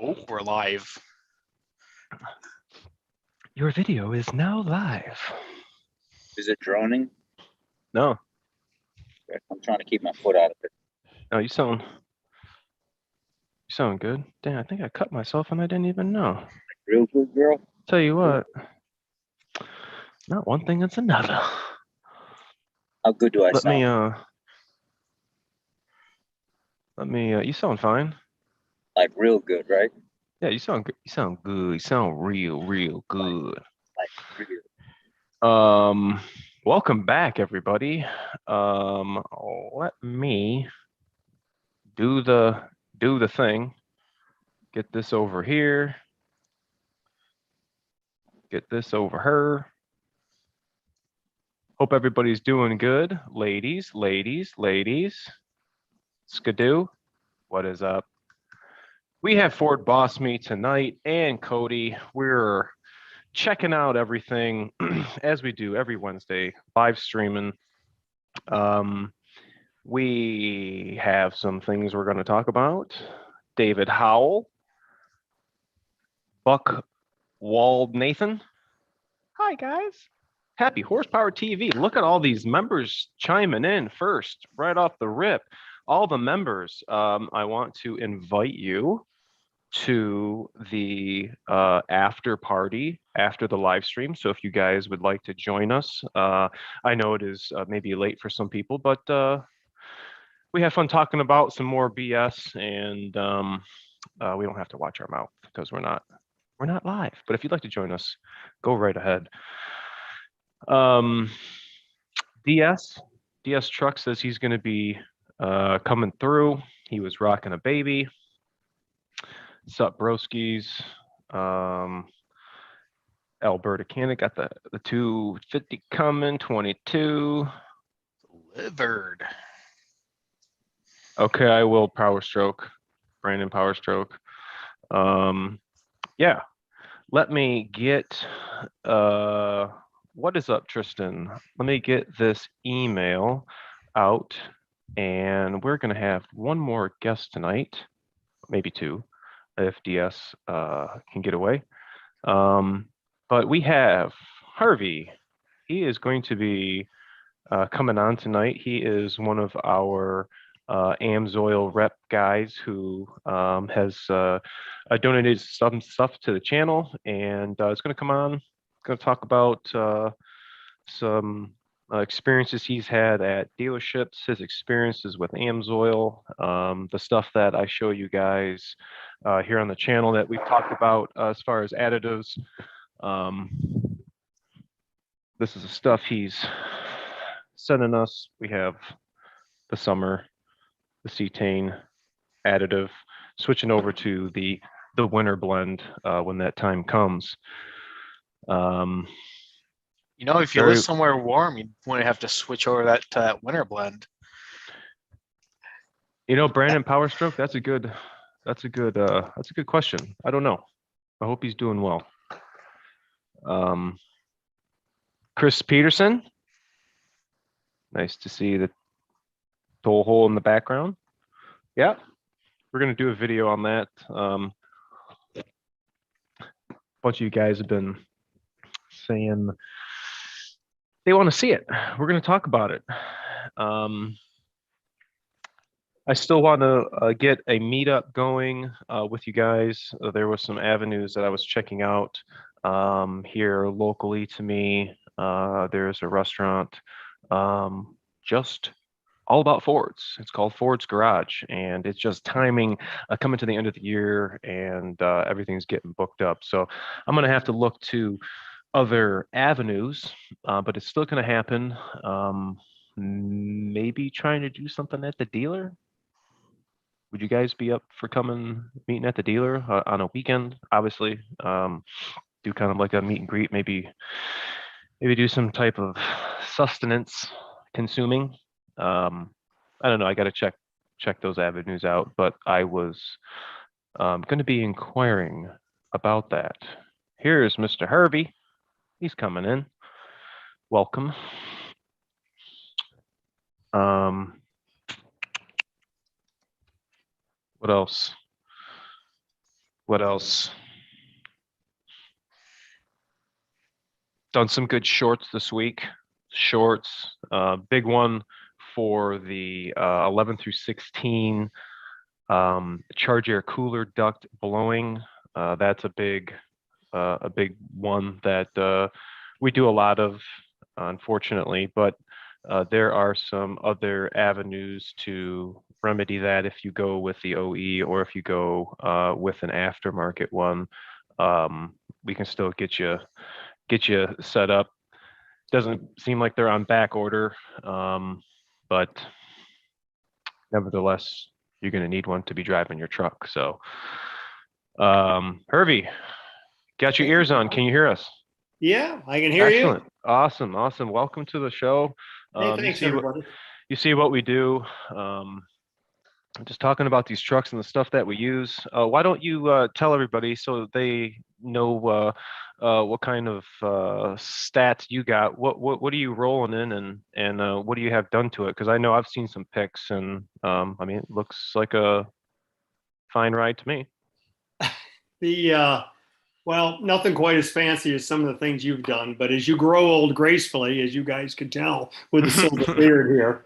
Oh, we're live. Your video is now live. Is it droning? No, I'm trying to keep my foot out of it. no, you sound good. Damn, I think I cut myself and I didn't even know. Real good, girl. Tell you what, not one thing, it's another. How good do I Let sound? You sound fine. Like real good, right? Yeah, you sound good. You sound good. You sound real good. Like real. Welcome back, everybody. Let me do the thing. Get this over here. Get this over her. Hope everybody's doing good. Ladies. Skidoo, what is up? We have Ford Boss Me tonight and Cody. We're checking out everything as we do every Wednesday, live streaming. We have some things we're going to talk about. David Howell, Buck Wald Nathan. Hi, guys. Happy Horsepower TV. Look at all these members chiming in first, right off the rip. All the members, I want to invite you to the after party after the live stream. So if you guys would like to join us, I know it is maybe late for some people, but we have fun talking about some more BS, and we don't have to watch our mouth because we're not live. But if you'd like to join us, go right ahead. DS Truck says he's going to be coming through. He was rocking a baby. Sup, broskies. Alberta Canada got the 250 coming, 22. Delivered. Okay, I will Power Stroke. Brandon Power Stroke. Yeah. Let me get what is up, Tristan? Let me get this email out, and we're gonna have one more guest tonight, maybe two, if DS can get away. But we have Hervey. He is going to be coming on tonight. He is one of our Amsoil Rep guys who has donated some stuff to the channel, and is going to come on. Going to talk about some experiences he's had at dealerships, his experiences with Amsoil, the stuff that I show you guys here on the channel that we've talked about as far as additives. This is the stuff he's sending us. We have the summer, the cetane additive, switching over to the winter blend when that time comes. You know, if you live somewhere warm, you wouldn't have to switch over to that winter blend. You know, Brandon Power Stroke, that's a good question. I don't know. I hope he's doing well. Chris Peterson, nice to see the toll hole in the background. Yeah, we're gonna do a video on that. A bunch of you guys have been saying they want to see it. We're gonna talk about it. I still want to get a meetup going with you guys. There were some avenues that I was checking out here locally to me. There's a restaurant just all about Fords. It's called Ford's Garage, and it's just timing coming to the end of the year, and everything's getting booked up. So I'm going to have to look to other avenues, but it's still going to happen. Maybe trying to do something at the dealer. Would you guys be up for meeting at the dealer on a weekend? Obviously, do kind of like a meet and greet, maybe do some type of sustenance consuming. I don't know. I got to check those avenues out, but I was going to be inquiring about that. Here's Mr. Hervey. He's coming in. Welcome. What else? What else? Done some good shorts this week. Shorts, big one for the 11 through 16 charge air cooler duct blowing. That's a big one that we do a lot of, unfortunately, but there are some other avenues to remedy that if you go with the OE or if you go with an aftermarket one. We can still get you set up. Doesn't seem like they're on back order, but nevertheless, you're going to need one to be driving your truck. So, Hervey, got your ears on. Can you hear us? Yeah, I can hear Excellent. you. Awesome. Welcome to the show. Hey, thanks, everybody. You see what we do. Just talking about these trucks and the stuff that we use. Why don't you tell everybody so they know what kind of stats you got? What are you rolling in, and what do you have done to it? Because I know I've seen some pics, and I mean, it looks like a fine ride to me. Well, nothing quite as fancy as some of the things you've done, but as you grow old gracefully, as you guys can tell with the silver beard here,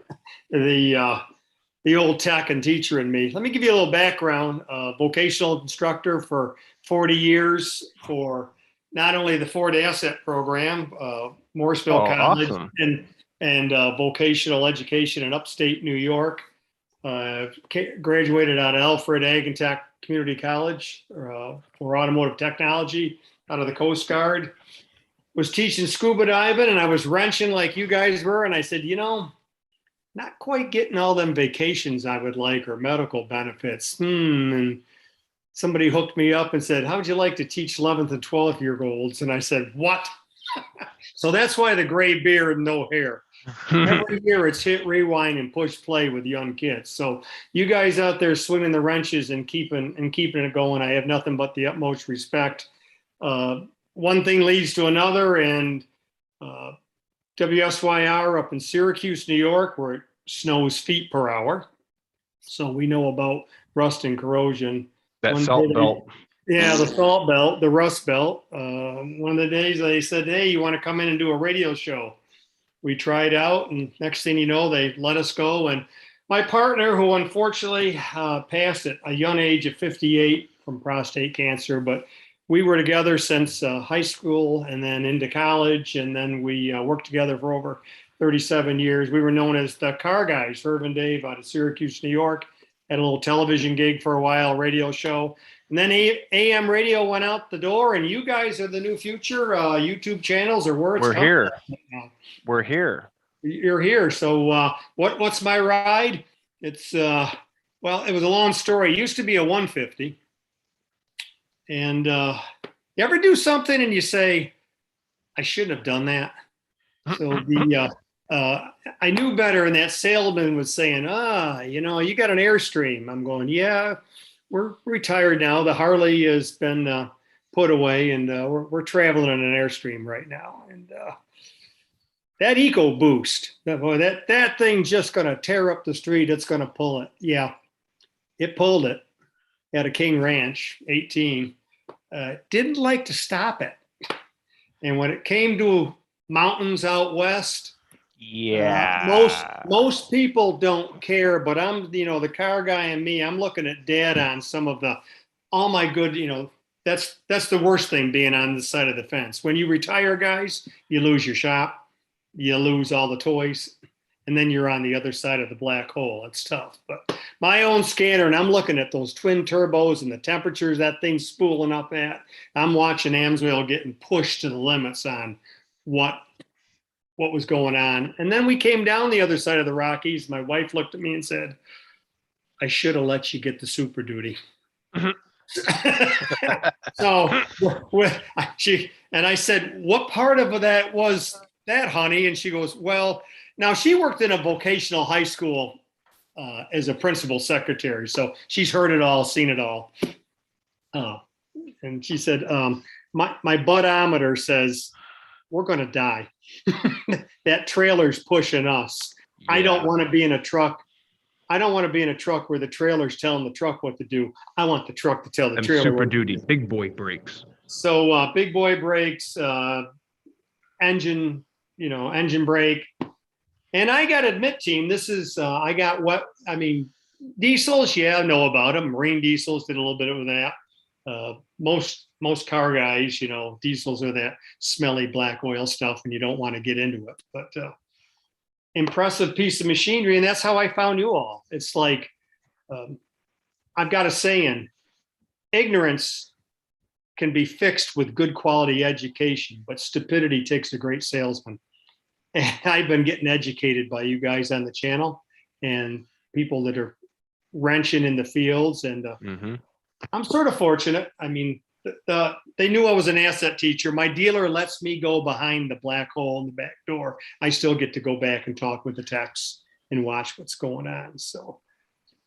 the old tech and teacher in me. Let me give you a little background. Vocational instructor for 40 years for not only the Ford Asset Program, Morrisville College, awesome. and vocational education in upstate New York. Graduated out of Alfred Ag and Tech Community College for automotive technology out of the Coast Guard. Was teaching scuba diving, and I was wrenching like you guys were. And I said, not quite getting all them vacations I would like or medical benefits. And somebody hooked me up and said, how would you like to teach 11th and 12th year olds? And I said, what? So that's why the gray beard and no hair. Every year it's hit rewind and push play with young kids. So you guys out there swinging the wrenches and keeping it going, I have nothing but the utmost respect. One thing leads to another, and WSYR up in Syracuse, New York, where it snows feet per hour. So we know about rust and corrosion. That salt belt. Yeah, the salt belt, the rust belt. One of the days they said, hey, you want to come in and do a radio show? We tried out, and next thing you know, they let us go. And my partner, who unfortunately passed at a young age of 58 from prostate cancer, but we were together since high school and then into college, and then we worked together for over 37 years. We were known as the Car Guys, Herb and Dave out of Syracuse, New York. Had a little television gig for a while, radio show. And then AM radio went out the door, and you guys are the new future. YouTube channels are where it's coming. Here. We're here. You're here. So what's my ride? It's, well, it was a long story. It used to be a 150. And you ever do something and you say, I shouldn't have done that? So I knew better, and that salesman was saying, you got an Airstream. I'm going, yeah, we're retired now. The Harley has been put away, and we're traveling on an Airstream right now. And that Eco Boost, that thing just going to tear up the street. It's going to pull it. Yeah, it pulled it at a King Ranch, 18. Didn't like to stop it. And when it came to mountains out west, most people don't care, but I'm, the car guy and me, I'm looking at dad on some of all my good, that's the worst thing, being on the side of the fence. When you retire, guys, you lose your shop, you lose all the toys, and then you're on the other side of the black hole. It's tough. But my own scanner, and I'm looking at those twin turbos and the temperatures that thing's spooling up at. I'm watching Amsoil getting pushed to the limits on what was going on. And then we came down the other side of the Rockies. My wife looked at me and said, I should have let you get the Super Duty. So and I said, what part of that was that, honey? And she goes, well, now she worked in a vocational high school as a principal secretary. So she's heard it all, seen it all. And she said, my butt-ometer says, we're going to die. That trailer's pushing us. Yeah. I don't want to be in a truck I don't want to be in a truck where the trailer's telling the truck what to do. I want the truck to tell the Them trailer. Super what to Duty do. big boy brakes. So big boy brakes, engine, engine brake. And I got to admit, team, this is, I got diesels, yeah, I know about them. Marine diesels did a little bit of that. Most car guys, diesels are that smelly black oil stuff and you don't want to get into it. But impressive piece of machinery. And that's how I found you all. It's like, I've got a saying, ignorance can be fixed with good quality education, but stupidity takes a great salesman. And I've been getting educated by you guys on the channel and people that are wrenching in the fields. And I'm sort of fortunate. I mean, they knew I was an asset teacher. My dealer lets me go behind the black hole in the back door. I still get to go back and talk with the techs and watch what's going on. So,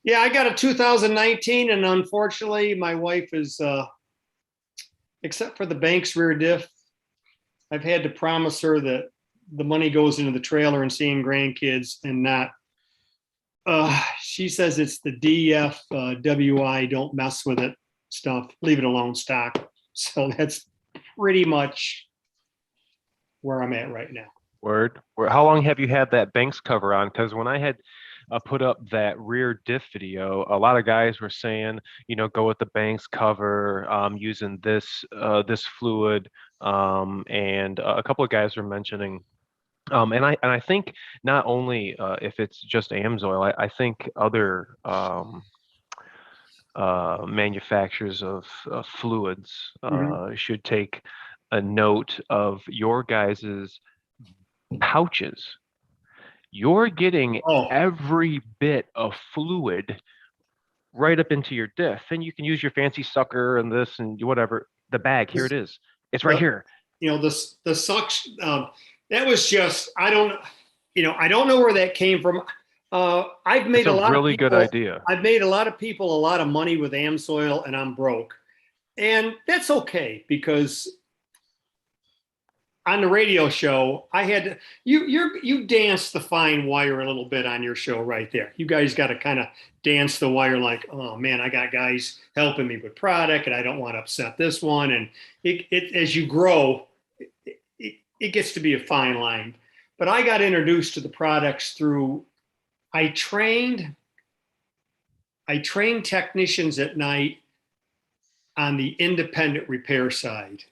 yeah, I got a 2019, and unfortunately, my wife is, except for the bank's rear diff, I've had to promise her that the money goes into the trailer and seeing grandkids and not, she says it's the DFWI, don't mess with it stuff, leave it alone stock. So that's pretty much where I'm at right now. Word. How long have you had that Banks cover on? Because when I had put up that rear diff video, a lot of guys were saying, go with the Banks cover, using this fluid, and a couple of guys were mentioning. And I think not only if it's just Amsoil, I think other manufacturers of fluids should take a note of your guys's pouches. You're getting every bit of fluid right up into your diff, and you can use your fancy sucker and this and whatever. The bag, here it is. It's right here. The suction. That was just, I don't know where that came from. I've made a lot really of people, good idea. I've made a lot of people a lot of money with Amsoil, and I'm broke, and that's okay because on the radio show I had to, you dance the fine wire a little bit on your show right there. You guys got to kind of dance the wire like, oh man, I got guys helping me with product, and I don't want to upset this one. And it as you grow, it gets to be a fine line. But I got introduced to the products through, I trained technicians at night on the independent repair side.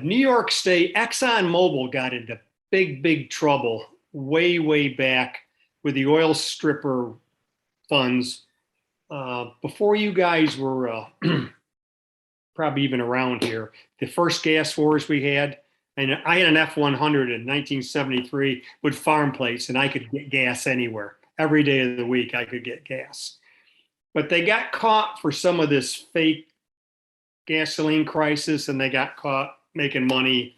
New York State, ExxonMobil got into big trouble way back with the oil stripper funds before you guys were probably even around here. The first gas wars we had, and I had an F-100 in 1973 with farm plates, and I could get gas anywhere. Every day of the week, I could get gas. But they got caught for some of this fake gasoline crisis, and they got caught making money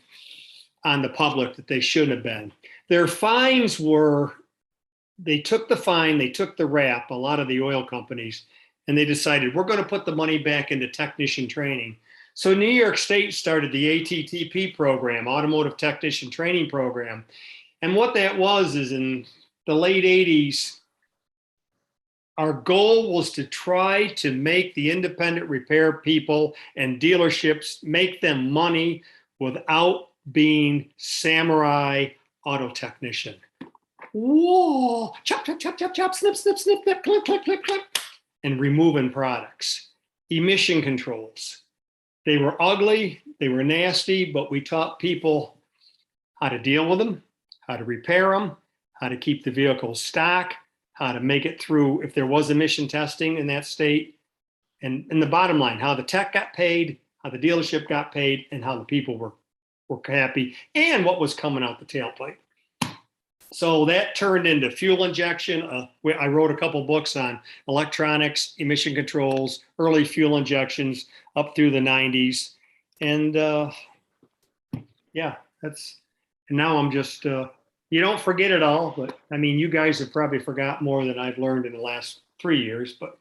on the public that they shouldn't have been. Their fines were, they took the fine, they took the rap, a lot of the oil companies, and they decided, we're going to put the money back into technician training. So New York State started the ATTP program, Automotive Technician Training Program. And what that was is in the late 80s, our goal was to try to make the independent repair people and dealerships, make them money without being samurai auto technician. Whoa, chop, snip, clip, clip, and removing products. Emission controls. They were ugly, they were nasty, but we taught people how to deal with them, how to repair them, how to keep the vehicle stock, how to make it through if there was emission testing in that state. And the bottom line, how the tech got paid, how the dealership got paid, and how the people were happy, and what was coming out the tailpipe. So that turned into fuel injection. I wrote a couple books on electronics, emission controls, early fuel injections up through the 90s. And yeah, and now I'm just, you don't forget it all, but I mean, you guys have probably forgot more than I've learned in the last 3 years, but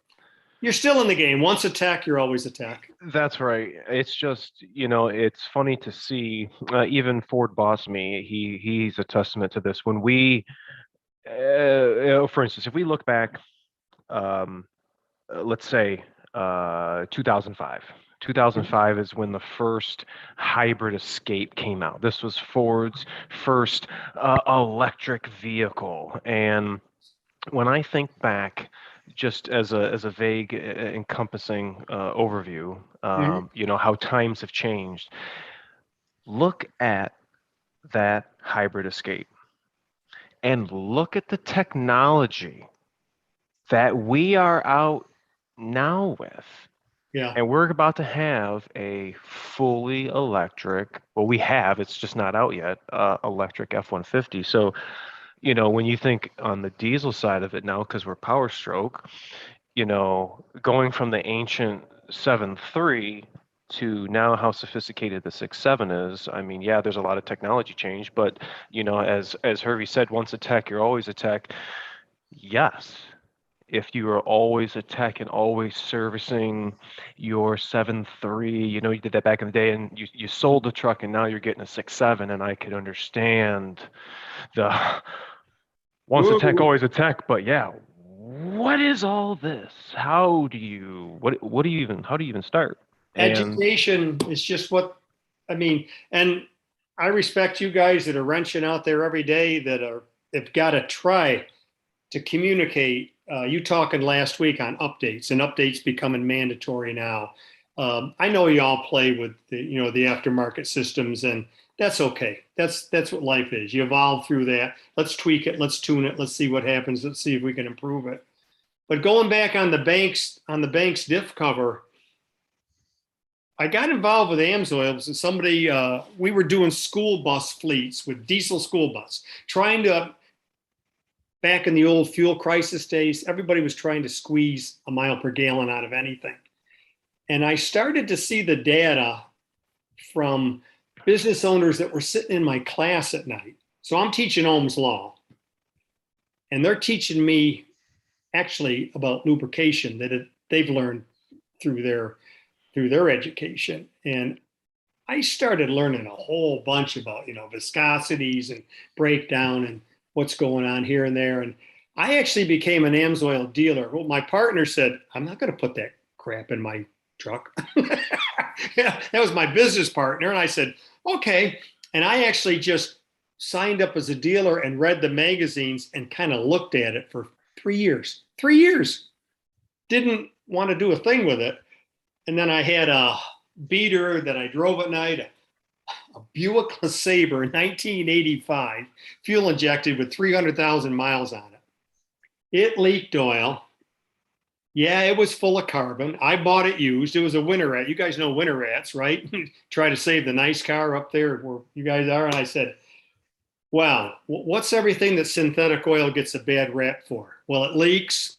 you're still in the game. Once a tech, you're always a tech. That's right. It's just, it's funny to see, even Ford Boss Me, he's a testament to this. When we For instance, if we look back, let's say 2005. 2005 is when the first hybrid Escape came out. This was Ford's first electric vehicle. And when I think back, just as a vague encompassing overview, you know, how times have changed. Look at that hybrid Escape and look at the technology that we are out now with. Yeah. And we're about to have a fully electric, well, we have, it's just not out yet, electric F-150. So, you know, when you think on the diesel side of it now, because we're Power Stroke, you know, going from the ancient 7.3 to now how sophisticated the 6.7 is, I mean, yeah, there's a lot of technology change, but, you know, as Hervey said, once a tech, you're always a tech. Yes, if you are always a tech and always servicing your 7.3, you know, you did that back in the day and you sold the truck and now you're getting a 6.7, and I could understand the once a tech, always a tech, but yeah, what is all this? How do you even start? Education is just what, I mean, and I respect you guys that are wrenching out there every day have got to try to communicate. You talking last week on updates, and updates becoming mandatory now. I know you all play with the aftermarket systems, and that's okay. That's what life is. You evolve through that. Let's tweak it. Let's tune it. Let's see what happens. Let's see if we can improve it. But going back on the Banks diff cover, I got involved with Amsoil. So somebody, we were doing school bus fleets with diesel school bus, trying to. Back in the old fuel crisis days, everybody was trying to squeeze a mile per gallon out of anything. And I started to see the data from business owners that were sitting in my class at night. So I'm teaching Ohm's Law, and they're teaching me actually about lubrication that they've learned through their education. And I started learning a whole bunch about, viscosities and breakdown and what's going on here and there. And I actually became an Amsoil dealer. Well, my partner said, I'm not going to put that crap in my truck. Yeah, that was my business partner. And I said, okay. And I actually just signed up as a dealer and read the magazines and kind of looked at it for 3 years. 3 years. Didn't want to do a thing with it. And then I had a beater that I drove at night, a Buick LeSabre 1985, fuel injected with 300,000 miles on it. It leaked oil. Yeah, it was full of carbon. I bought it used. It was a winter rat. You guys know winter rats, right? Try to save the nice car up there where you guys are. And I said, wow, what's everything that synthetic oil gets a bad rap for? Well, it leaks,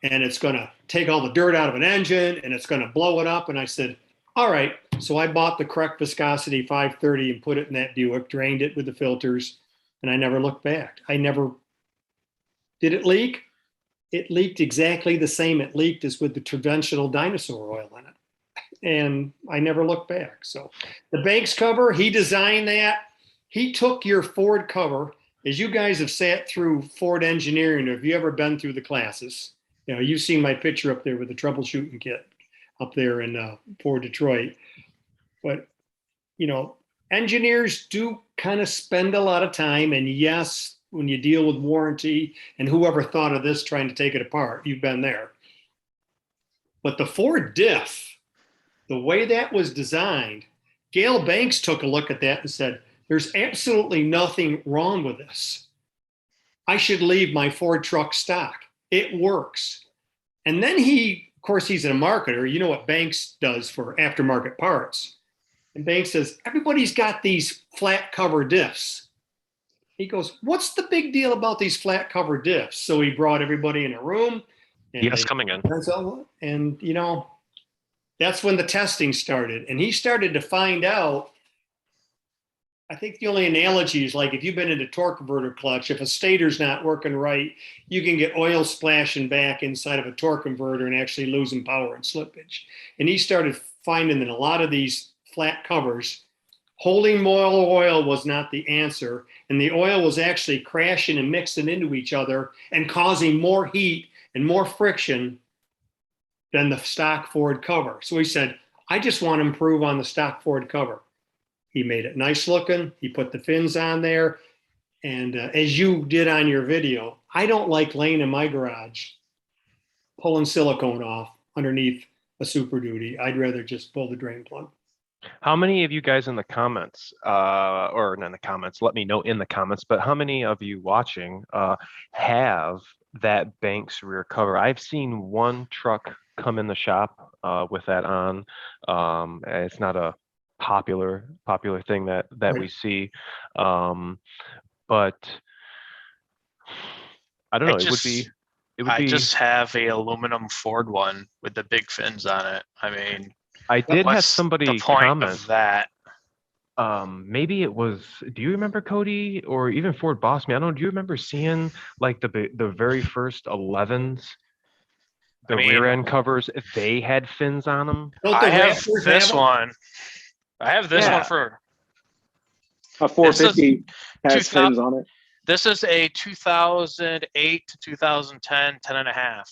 and it's going to take all the dirt out of an engine, and it's going to blow it up. And I said, all right. So I bought the correct viscosity 530 and put it in that Buick, drained it with the filters, and I never looked back. Did it leak? It leaked exactly the same it leaked as with the conventional dinosaur oil in it. And I never looked back. So the Banks cover, he designed that. He took your Ford cover, as you guys have sat through Ford engineering, or have you ever been through the classes? You've seen my picture up there with the troubleshooting kit up there in Ford Detroit. But, engineers do kind of spend a lot of time. And yes, when you deal with warranty, and whoever thought of this trying to take it apart, you've been there. But the Ford diff, the way that was designed, Gail Banks took a look at that and said, there's absolutely nothing wrong with this. I should leave my Ford truck stock. It works. And then of course, he's a marketer. You know what Banks does for aftermarket parts. And Banks says, everybody's got these flat cover diffs. He goes, what's the big deal about these flat cover diffs? So he brought everybody in a room. And yes, coming in. And, that's when the testing started. And he started to find out, I think the only analogy is like if you've been in a torque converter clutch, if a stator's not working right, you can get oil splashing back inside of a torque converter and actually losing power and slippage. And he started finding that a lot of these flat covers holding more oil was not the answer. And the oil was actually crashing and mixing into each other and causing more heat and more friction than the stock Ford cover. So he said, I just want to improve on the stock Ford cover. He made it nice looking. He put the fins on there. And as you did on your video, I don't like laying in my garage pulling silicone off underneath a Super Duty. I'd rather just pull the drain plug. How many of you guys in the comments, or not in the comments, let me know in the comments, but how many of you watching have that Banks rear cover? I've seen one truck come in the shop with that on. It's not a popular thing that we see, but I don't know. It would be. I just have a aluminum Ford one with the big fins on it. I mean, I did have what's somebody the point comment of that? Maybe it was, do you remember, Cody, or even Ford Boss Me? I don't know. Do you remember seeing like the very first 11s, the rear end covers, if they had fins on them? Don't the I have Raptors this have 'em? one. I have this Yeah. one for A 450 has 2000 fins on it. this is a 2008 to 2010 10 and a half.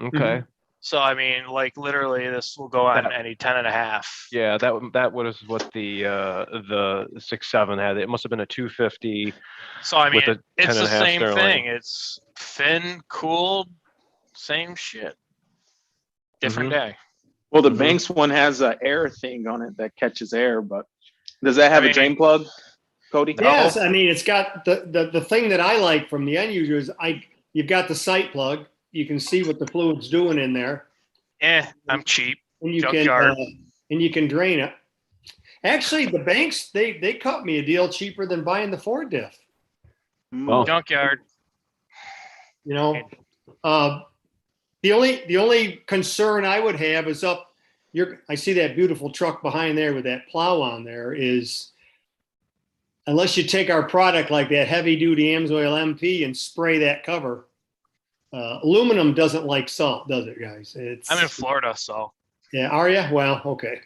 Okay. So I mean, like literally, this will go on any 10 and a half. Yeah, that was what the 6.7 had. It must have been a 250. So I mean, with a it's 10 the and a half same Sterling. thing. It's fin cooled, same shit. Different day. Well, the Mhm. Banks one has a air thing on it that catches air, but does that have a drain plug, Cody? No. Yes, I mean it's got the thing that I like from the end user is you've got the sight plug. You can see what the fluid's doing in there, I'm cheap. and you Junkyard. can drain it. Actually, the Banks they cut me a deal cheaper than buying the Ford diff. Well, Junkyard. You know, the only concern I would have is I see that beautiful truck behind there with that plow on there is, unless you take our product like that heavy duty Amsoil MP and spray that cover, aluminum doesn't like salt, does it, guys? I'm in Florida, so Yeah, are you? Well, okay.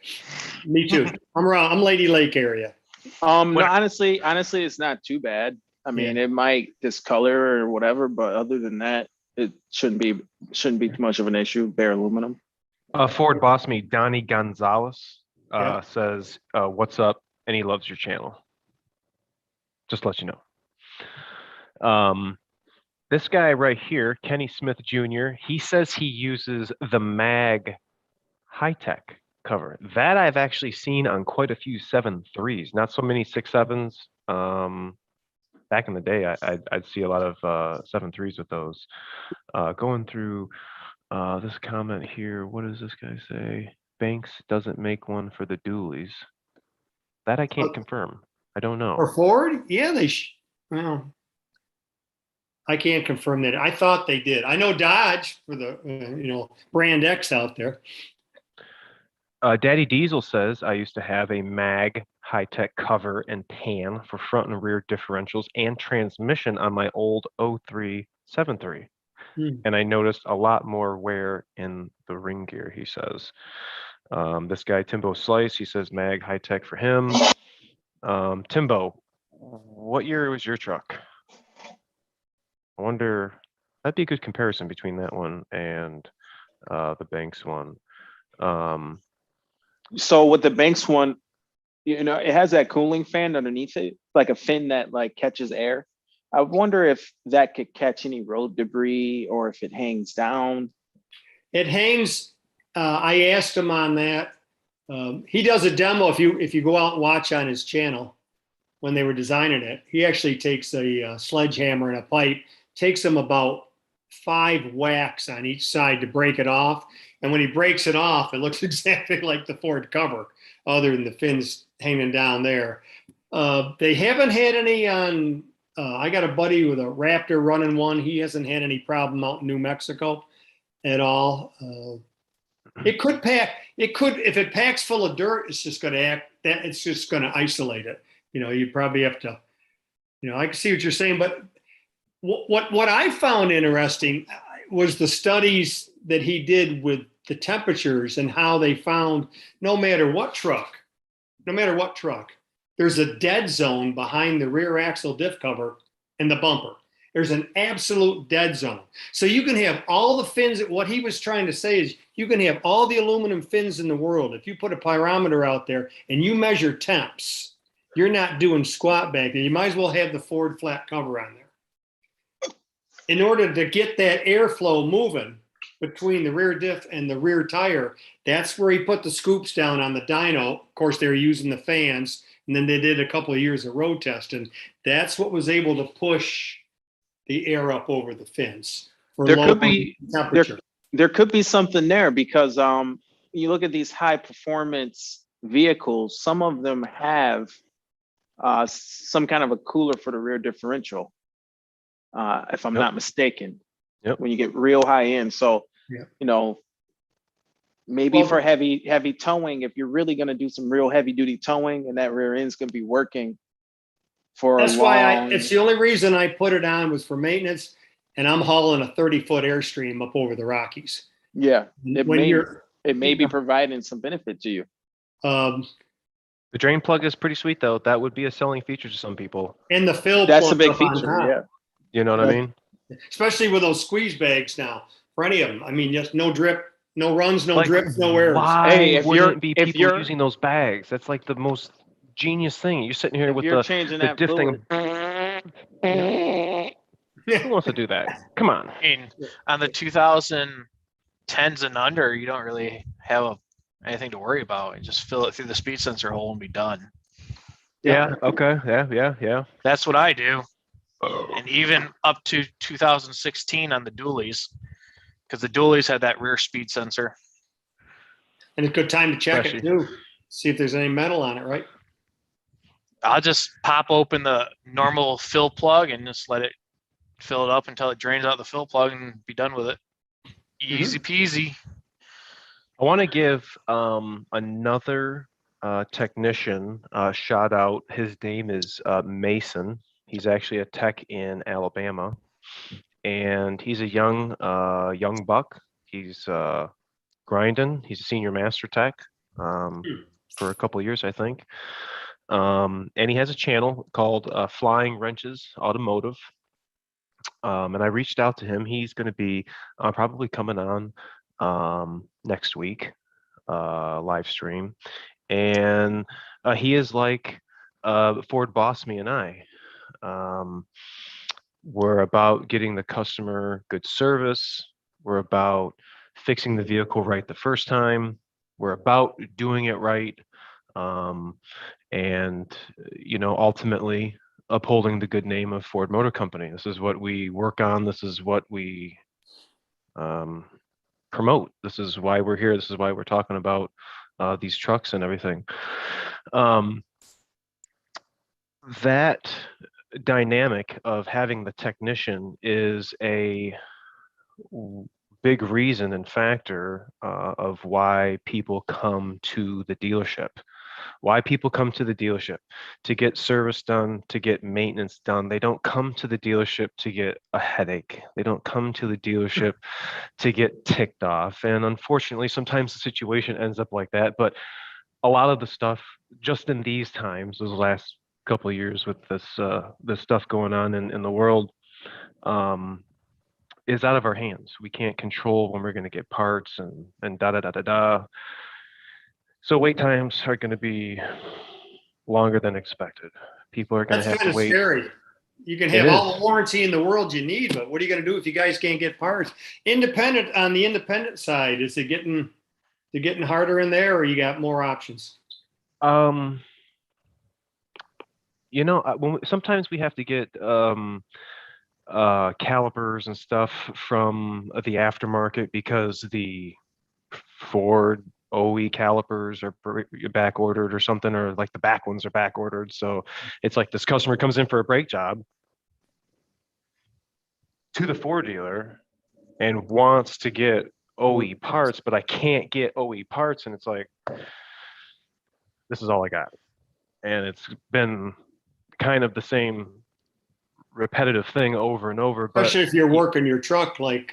Me too. I'm Lady Lake area. No, honestly, it's not too bad. I mean, it might discolor or whatever, but other than that, it shouldn't be too much of an issue. Bare aluminum. Ford Boss Me, Donnie Gonzalez Yeah. says, "What's up?" and he loves your channel. Just to let you know. This guy right here, Kenny Smith Jr., he says he uses the Mag high-tech cover. That I've actually seen on quite a few 7.3s, not so many 6.7s. Back in the day, I'd see a lot of 7.3s with those. Going through this comment here, what does this guy say? Banks doesn't make one for the dualies. That I can't confirm. I don't know. For Ford? Yeah, well, I can't confirm that. I thought they did. I know Dodge for the brand X out there. Daddy Diesel says, I used to have a Mag high-tech cover and pan for front and rear differentials and transmission on my old 03 7.3. And I noticed a lot more wear in the ring gear, he says. This guy, Timbo Slice, he says Mag high-tech for him. Timbo, what year was your truck? I wonder, that'd be a good comparison between that one and the Banks one. So with the Banks one, it has that cooling fan underneath it, like a fin that like catches air. I wonder if that could catch any road debris or if it hangs down. It hangs. I asked him on that. He does a demo if you go out and watch on his channel when they were designing it. He actually takes a sledgehammer and a pipe, takes him about 5 whacks on each side to break it off. And when he breaks it off, it looks exactly like the Ford cover, other than the fins hanging down there. They haven't had any on. I got a buddy with a Raptor running one. He hasn't had any problem out in New Mexico at all. It could pack. It could, if it packs full of dirt, it's just going to act. That it's just going to isolate it. You probably have to. I can see what you're saying, but what I found interesting was the studies that he did with the temperatures and how they found no matter what truck, there's a dead zone behind the rear axle diff cover and the bumper. There's an absolute dead zone. So you can have all the fins. What he was trying to say is you can have all the aluminum fins in the world. If you put a pyrometer out there and you measure temps, you're not doing squat back there. You might as well have the Ford flat cover on there. In order to get that airflow moving between the rear diff and the rear tire, that's where he put the scoops down on the dyno. Of course, they were using the fans, and then they did a couple of years of road testing. That's what was able to push the air up over the fins for There low could be temperature. there could be something there because you look at these high performance vehicles, some of them have some kind of a cooler for the rear differential, if I'm not mistaken. Yep. When you get real high end. So, Yep. you know, maybe Well, for heavy towing, if you're really going to do some real heavy duty towing and that rear end's going to be working for That's a why long, it's the only reason I put it on was for maintenance, and I'm hauling a 30-foot Airstream up over the Rockies. yeah, it When may be providing some benefit to you. The drain plug is pretty sweet though. That would be a selling feature to some people. and the fill That's a plug big up on feature. top. Yeah. You know what I Right. mean? Especially with those squeeze bags now, for any of them. I mean, just no drip, no runs, no Like, drips, no errors. Why Hey, if wouldn't you're- be if people you're- using those bags? That's like the most genius thing. You're sitting here If with you're the changing the that diff fluid, thing. Who wants to do that? Come on. I mean, on the 2010s and under, you don't really have anything to worry about. You just fill it through the speed sensor hole and be done. Yeah. Okay. Yeah. That's what I do. And even up to 2016 on the dualies, because the dualies had that rear speed sensor. And a good time to check it Especially- too. See if there's any metal on it, right? I'll just pop open the normal fill plug and just let it fill it up until it drains out the fill plug and be done with it. Easy peasy. I want to give another technician shout out. His name is Mason. He's actually a tech in Alabama, and he's a young buck. He's grinding. He's a senior master tech for a couple of years, I think. And he has a channel called Flying Wrenches Automotive. And I reached out to him. He's going to be probably coming on next week, live stream. And he is like Ford Boss Me and I. We're about getting the customer good service. We're about fixing the vehicle right the first time. We're about doing it right. And, you know, ultimately upholding the good name of Ford Motor Company. This is what we work on. This is what we promote. This is why we're here. This is why we're talking about these trucks and everything. That dynamic of having the technician is a big reason and factor of why people come to the dealership. Why people come to the dealership to get service done, to get maintenance done. They don't come to the dealership to get a headache. They don't come to the dealership to get ticked off. And unfortunately, sometimes the situation ends up like that. But a lot of the stuff, just in these times, those last couple of years with this stuff going on in the world, is out of our hands. We can't control when we're going to get parts and da da da da da. So wait times are going to be longer than expected. People are going to That's have kind to of wait. scary. You can It have all is. the warranty in the world you need, but what are you going to do if you guys can't get parts? Independent, on the independent side, is it getting harder in there, or you got more options? You know, sometimes we have to get calipers and stuff from the aftermarket because the Ford OE calipers are back ordered or something, or like the back ones are back ordered. So it's like this customer comes in for a brake job to the Ford dealer and wants to get OE parts, but I can't get OE parts. And it's like, this is all I got. And it's been kind of the same repetitive thing over and over. But Especially if you're working your truck like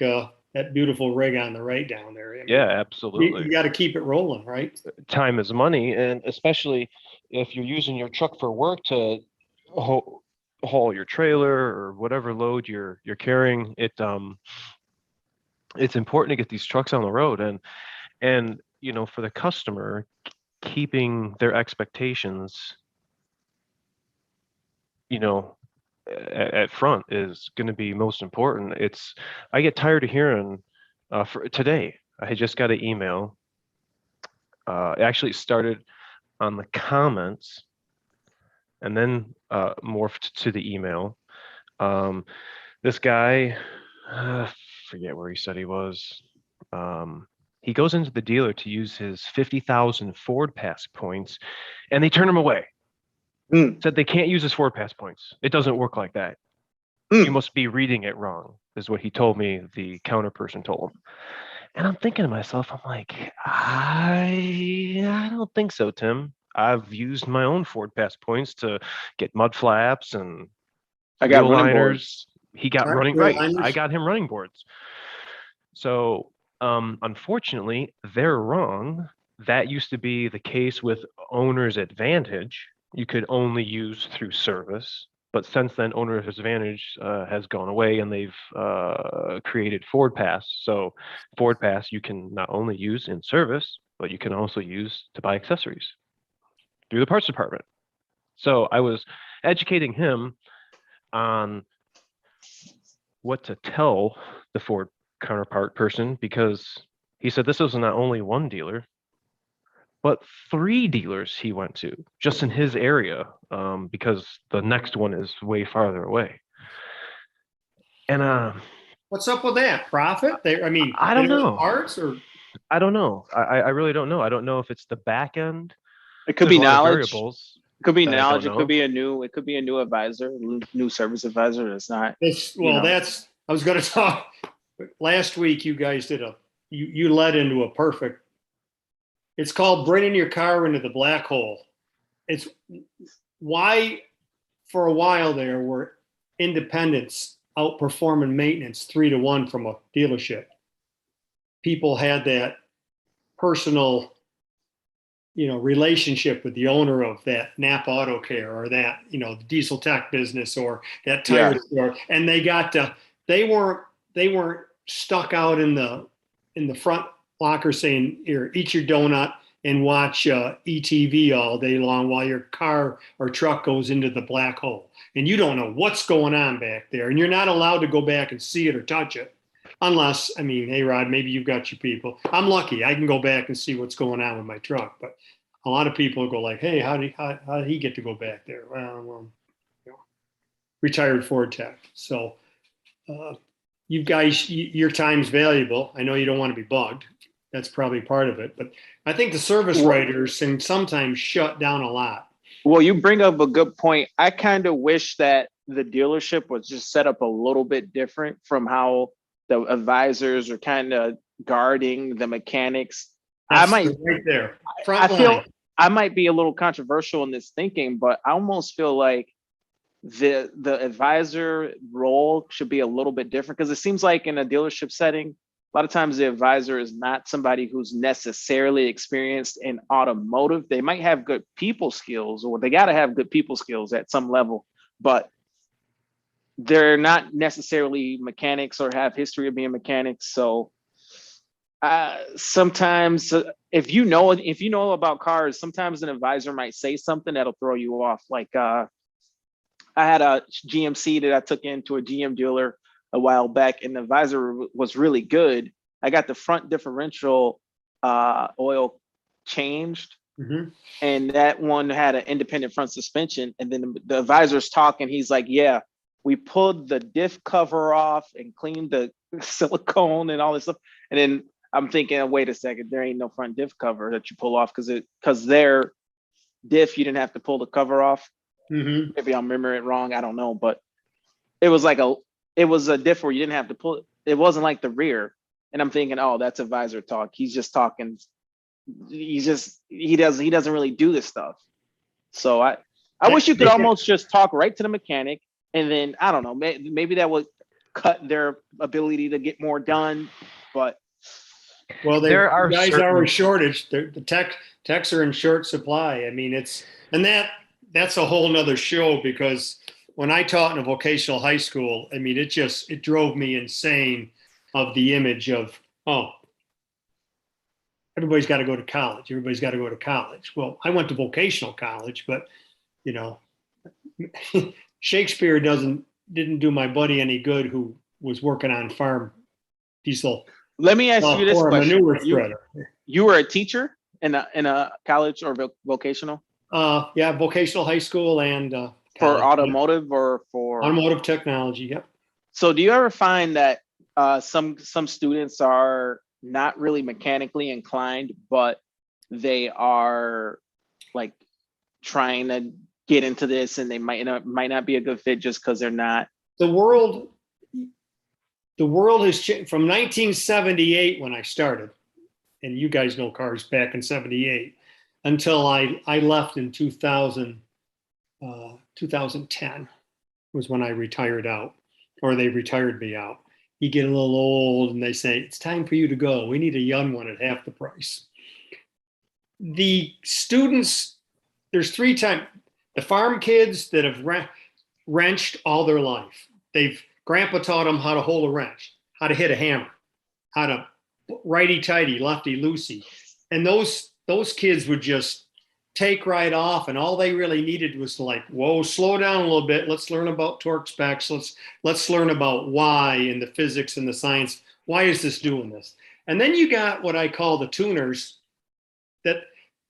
that beautiful rig on the right down there. I mean, Yeah, you absolutely. got to keep it rolling, right? Time is money, and especially if you're using your truck for work to haul your trailer or whatever load you're carrying, it's important to get these trucks on the road, and you know, for the customer, keeping their expectations, you know, at front is going to be most important. I get tired of hearing for today. I had just got an email. Actually, it started on the comments and then morphed to the email. This guy, forget where he said he was. He goes into the dealer to use his 50,000 Ford Pass points, and they turn him away. Said they can't use his Ford Pass points. It doesn't work like that. You must be reading it wrong, is what he told me. The counter person told him. And I'm thinking to myself, I'm like, I don't think so, Tim. I've used my own Ford Pass points to get mud flaps and I got wheel running liners. He got Right, running wheel right. liners. I got him running boards. So unfortunately, they're wrong. That used to be the case with Owner's Advantage. You could only use through service. But since then, Owner's Advantage has gone away, and they've created Ford Pass. So Ford Pass you can not only use in service, but you can also use to buy accessories through the parts department. So I was educating him on what to tell the Ford counterpart person, because he said this was not only one dealer, but 3 dealers he went to just in his area, because the next one is way farther away. And What's up with that? Profit? I mean, I don't they know. Parts or I don't know. I really don't know. I don't know if it's the back end. It could There's be a lot of knowledge. variables It could be that I don't knowledge. It know. could be a new advisor, new service advisor. That's not. it's You know. that's. I was going to talk last week. You guys did you led into a perfect. It's called bringing your car into the black hole. It's why for a while there were independents outperforming maintenance 3-1 from a dealership. People had that personal, relationship with the owner of that Napa Auto Care or that, the diesel tech business or that tire store. And they weren't stuck out in the front locker saying, here, eat your donut and watch ETV all day long while your car or truck goes into the black hole. And you don't know what's going on back there. And you're not allowed to go back and see it or touch it. Unless, hey, Rod, maybe you've got your people. I'm lucky. I can go back and see what's going on with my truck. But a lot of people go like, hey, how did he get to go back there? Well, retired Ford tech. So you guys, your time's valuable. I know you don't want to be bugged. That's probably part of it. But I think the service writers can sometimes shut down a lot. Well, you bring up a good point. I kind of wish that the dealership was just set up a little bit different from how the advisors are kind of guarding the mechanics. That's right there. Front line. I might be a little controversial in this thinking, but I almost feel like the advisor role should be a little bit different, because it seems like in a dealership setting, a lot of times the advisor is not somebody who's necessarily experienced in automotive. They might have good people skills, or they got to have good people skills at some level, but they're not necessarily mechanics or have history of being mechanics. So sometimes if you know about cars, sometimes an advisor might say something that'll throw you off. Like I had a GMC that I took into a GM dealer a while back, and the advisor was really good. I got the front differential oil changed, and that one had an independent front suspension. And then the advisor's talking, he's like, yeah, we pulled the diff cover off and cleaned the silicone and all this stuff. And then I'm thinking, wait a second, there ain't no front diff cover that you pull off, because their diff, you didn't have to pull the cover off. Maybe I'm remembering it wrong. I don't know, but it was a diff where you didn't have to pull it. It wasn't like the rear. And I'm thinking, oh, that's advisor talk. He's just talking. He doesn't really do this stuff. So I wish you could almost just talk right to the mechanic. And then, I don't know, maybe that would, cut their ability to get more done. But Well, There are guys certain- are in shortage. The techs are in short supply. I mean, that's a whole nother show, because when I taught in a vocational high school, I mean, it drove me insane of the image of, oh, everybody's got to go to college. Everybody's got to go to college. Well, I went to vocational college, but you know, Shakespeare didn't do my buddy any good who was working on farm diesel. let me ask you this or a question. manure You, spreader. you were a teacher in a college or vocational Yeah, vocational high school and for college. automotive or for Automotive technology. Yep. So do you ever find that some students are not really mechanically inclined, but they are like trying to get into this and they might not be a good fit just because they're not? The world has changed from 1978 when I started, and you guys know cars back in 78, until I left in 2010 was when I retired out, or they retired me out. You get a little old and they say, it's time for you to go. We need a young one at half the price. The students, there's 3 times, the farm kids that have wrenched all their life. Grandpa taught them how to hold a wrench, how to hit a hammer, how to righty-tighty, lefty-loosey. And those kids would just take right off, and all they really needed was to, like, whoa, slow down a little bit. Let's learn about torque specs. Let's learn about why and the physics and the science. Why is this doing this? And then you got what I call the tuners, that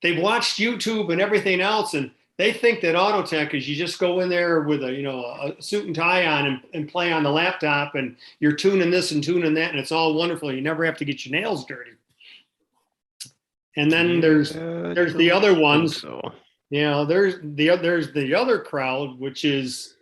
they've watched YouTube and everything else, and they think that auto tech is you just go in there with a suit and tie on and play on the laptop, and you're tuning this and tuning that, and it's all wonderful. You never have to get your nails dirty. And then there's the other ones. So. You know, there's the other crowd, which is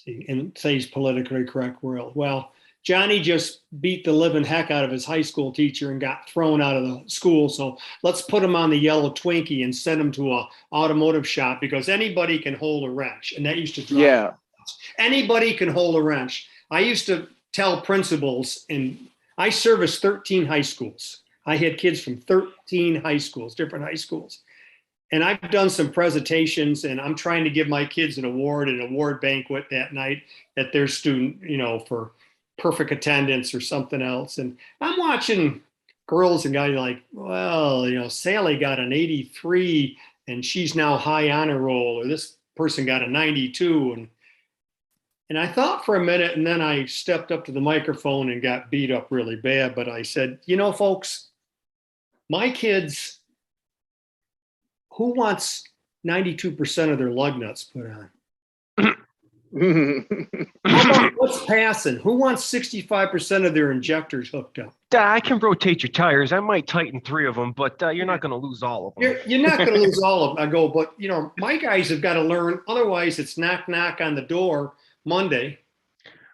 in today's politically correct world. Well, Johnny just beat the living heck out of his high school teacher and got thrown out of the school. So let's put him on the yellow Twinkie and send him to a automotive shop, because anybody can hold a wrench. And that used to drive Yeah. me nuts. Anybody can hold a wrench. I used to tell principals, and I serviced 13 high schools. I had kids from 13 high schools, different high schools. And I've done some presentations, and I'm trying to give my kids an award banquet that night at their student, for perfect attendance or something else. And I'm watching girls and guys like, well, Sally got an 83 and she's now high honor roll, or this person got a 92. And I thought for a minute, and then I stepped up to the microphone and got beat up really bad. But I said, folks, my kids, who wants 92% of their lug nuts put on? How about what's passing? Who wants 65% of their injectors hooked up? I can rotate your tires. I might tighten 3 of them, but you're not going to lose all of them. You're not going to lose all of them. I go, but my guys have got to learn. Otherwise, it's knock on the door Monday.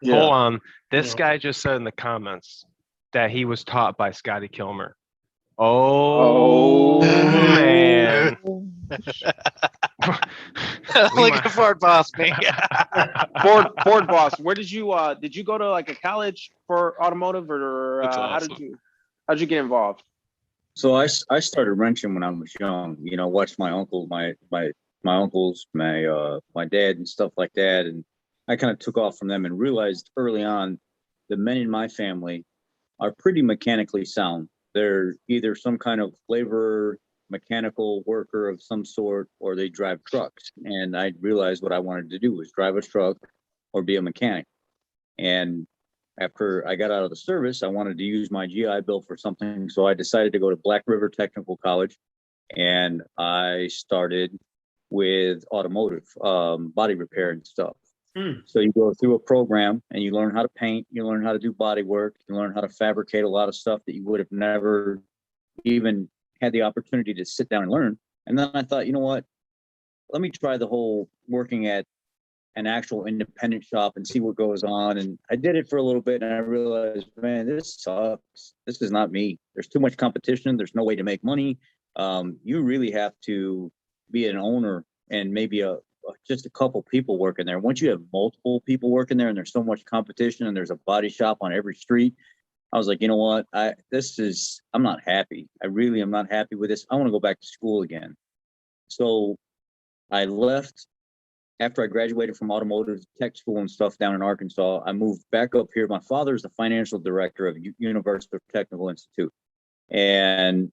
Yeah. Hold on. This Yeah. guy just said in the comments that he was taught by Scotty Kilmer. Oh, man. Looking for it, boss me. Ford boss, where did you go to like a college for automotive, or That's how awesome. did you get involved? So I started wrenching when I was young. Watched my uncle, my uncles, my dad and stuff like that, and I kind of took off from them and realized early on the men in my family are pretty mechanically sound. They're either some kind of laborer, mechanical worker of some sort, or they drive trucks. And I realized what I wanted to do was drive a truck or be a mechanic. And after I got out of the service, I wanted to use my GI Bill for something. So I decided to go to Black River Technical College, and I started with automotive, body repair and stuff. So you go through a program and you learn how to paint, you learn how to do body work, you learn how to fabricate a lot of stuff that you would have never even had the opportunity to sit down and learn. And then I thought, you know what, let me try the whole working at an actual independent shop and see what goes on. And I did it for a little bit and I realized, man, this sucks. This is not me. There's too much competition. There's no way to make money. You really have to be an owner and maybe just a couple people working there. Once you have multiple people working there and there's so much competition and there's a body shop on every street, I was like, you know what? I'm not happy. I really am not happy with this. I want to go back to school again. So I left after I graduated from automotive tech school and stuff down in Arkansas. I moved back up here. My father's the financial director of University Technical Institute. And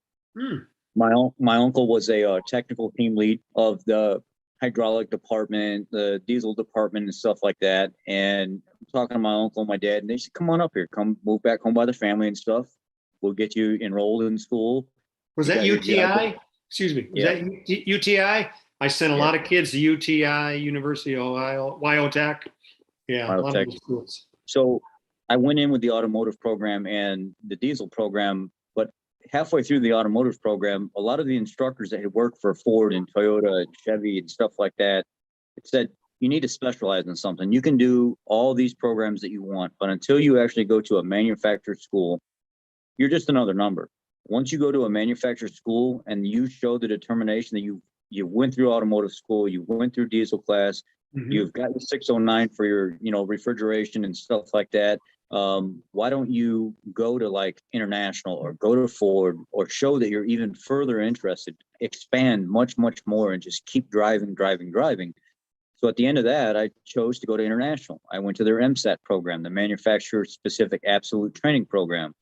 my uncle was a technical team lead of the hydraulic department, the diesel department, and stuff like that. And I'm talking to my uncle and my dad, and they said, "Come on up here, come move back home by the family and stuff. We'll get you enrolled in school." Was You that got your job. UTI? Excuse me. Was Yeah. that UTI? I sent a lot of kids to UTI, University of Ohio, Wyotech. Yeah, a lot of Wyotech. those schools. So I went in with the automotive program and the diesel program, but halfway through the automotive program, a lot of the instructors that had worked for Ford and Toyota and Chevy and stuff like that, it said, you need to specialize in something. You can do all these programs that you want, but until you actually go to a manufactured school, you're just another number. Once you go to a manufactured school and you show the determination that you went through automotive school, you went through diesel class, you've got your 609 for your, refrigeration and stuff like that. Why don't you go to like International or go to Ford or show that you're even further interested, expand much, much more and just keep driving. So at the end of that, I chose to go to International. I went to their MSAT program, the Manufacturer Specific Absolute Training Program.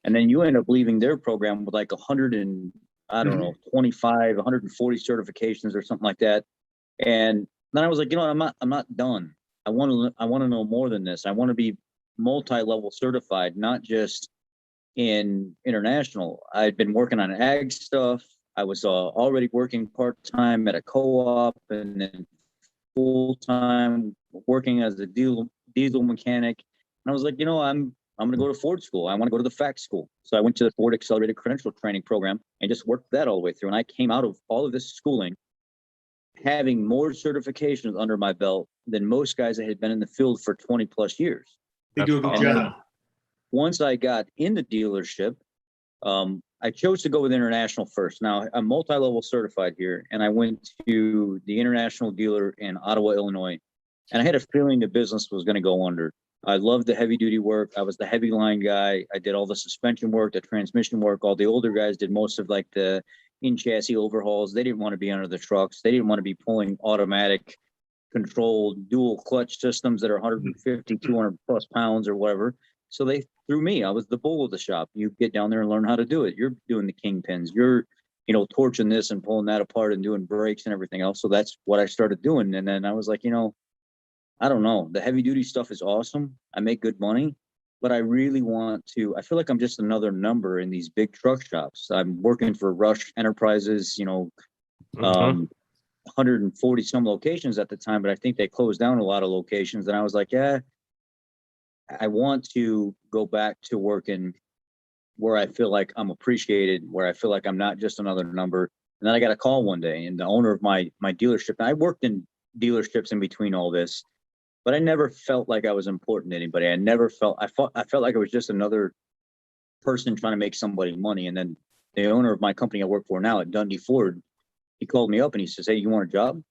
And then you end up leaving their program with like 25, 140 certifications or something like that. And then I was like, I'm not done. I want to know more than this. I want to be multi-level certified, not just in International. I'd been working on ag stuff. I was already working part-time at a co-op and then full-time working as a diesel mechanic. And I was like, I'm going to go to Ford school. I want to go to the FACT school. So I went to the Ford Accelerated Credential Training Program and just worked that all the way through. And I came out of all of this schooling having more certifications under my belt than most guys that had been in the field for 20 plus years. They do a good And then job. once I got in the dealership, I chose to go with International first. Now I'm multi-level certified here, and I went to the International dealer in Ottawa, Illinois, and I had a feeling the business was going to go under. I loved the heavy duty work. I was the heavy line guy. I did all the suspension work, the transmission work. All the older guys did most of like the in-chassis overhauls. They didn't want to be under the trucks. They didn't want to be pulling automatic controlled dual clutch systems that are 150, 200 plus pounds or whatever. So they threw me. I was the bull of the shop. You get down there and learn how to do it. You're doing the kingpins. You're, torching this and pulling that apart and doing brakes and everything else. So that's what I started doing. And then I was like, I don't know. The heavy duty stuff is awesome. I make good money, but I really I feel like I'm just another number in these big truck shops. I'm working for Rush Enterprises, 140 some locations at the time, but I think they closed down a lot of locations. And I was like, yeah, I want to go back to working where I feel like I'm appreciated, where I feel like I'm not just another number. And then I got a call one day, and the owner of my dealership, and I worked in dealerships in between all this, but I never felt like I was important to anybody. I felt like I was just another person trying to make somebody money. And then the owner of my company I work for now at Dundee Ford, he called me up and he says, "Hey, you want a job?"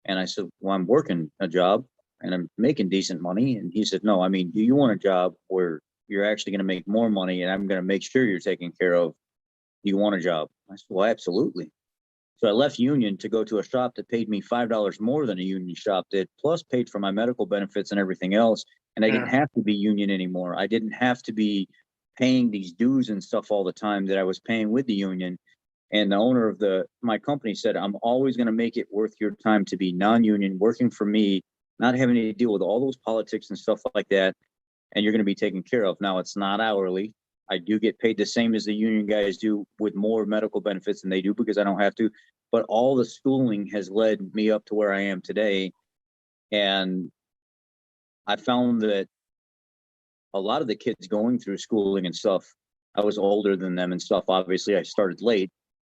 And I said, "Well, I'm working a job and I'm making decent money." And he said, "No, I mean, do you want a job where you're actually going to make more money and I'm going to make sure you're taken care of? Do you want a job?" I said, "Well, absolutely." So I left union to go to a shop that paid me $5 more than a union shop did, plus paid for my medical benefits and everything else. And I didn't have to be union anymore. I didn't have to be paying these dues and stuff all the time that I was paying with the union. And the owner of my company said, "I'm always going to make it worth your time to be non-union, working for me, not having to deal with all those politics and stuff like that. And you're going to be taken care of." Now, it's not hourly. I do get paid the same as the union guys do, with more medical benefits than they do because I don't have to. But all the schooling has led me up to where I am today. And I found that a lot of the kids going through schooling and stuff, I was older than them and stuff. Obviously, I started late.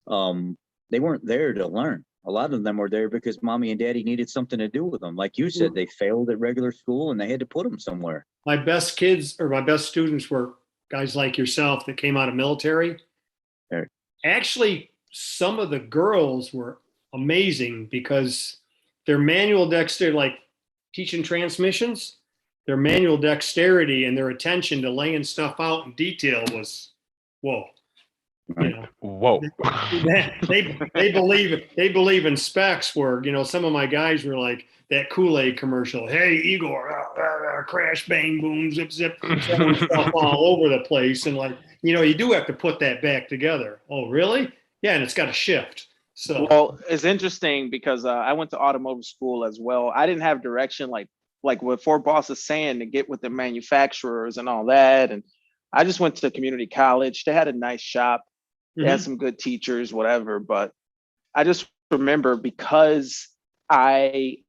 They weren't there to learn. A lot of them were there because mommy and daddy needed something to do with them. Like you said, they failed at regular school and they had to put them somewhere. My best kids or my best students were guys like yourself that came out of military. Actually, some of the girls were amazing because their manual dexterity, like teaching transmissions, their manual dexterity and their attention to laying stuff out in detail was, whoa. You know, Whoa. they believe in specs where, you know, some of my guys were like that Kool-Aid commercial. Hey, Igor, crash, bang, boom, zip, zip, throwing stuff all over the place. And like, you know, you do have to put that back together. Oh, really? Yeah. And it's got to shift. So, Well, it's interesting because I went to automotive school as well. I didn't have direction like what Ford Boss is saying to get with the manufacturers and all that. And I just went to community college. They had a nice shop. They had some good teachers, whatever. But I just remember because I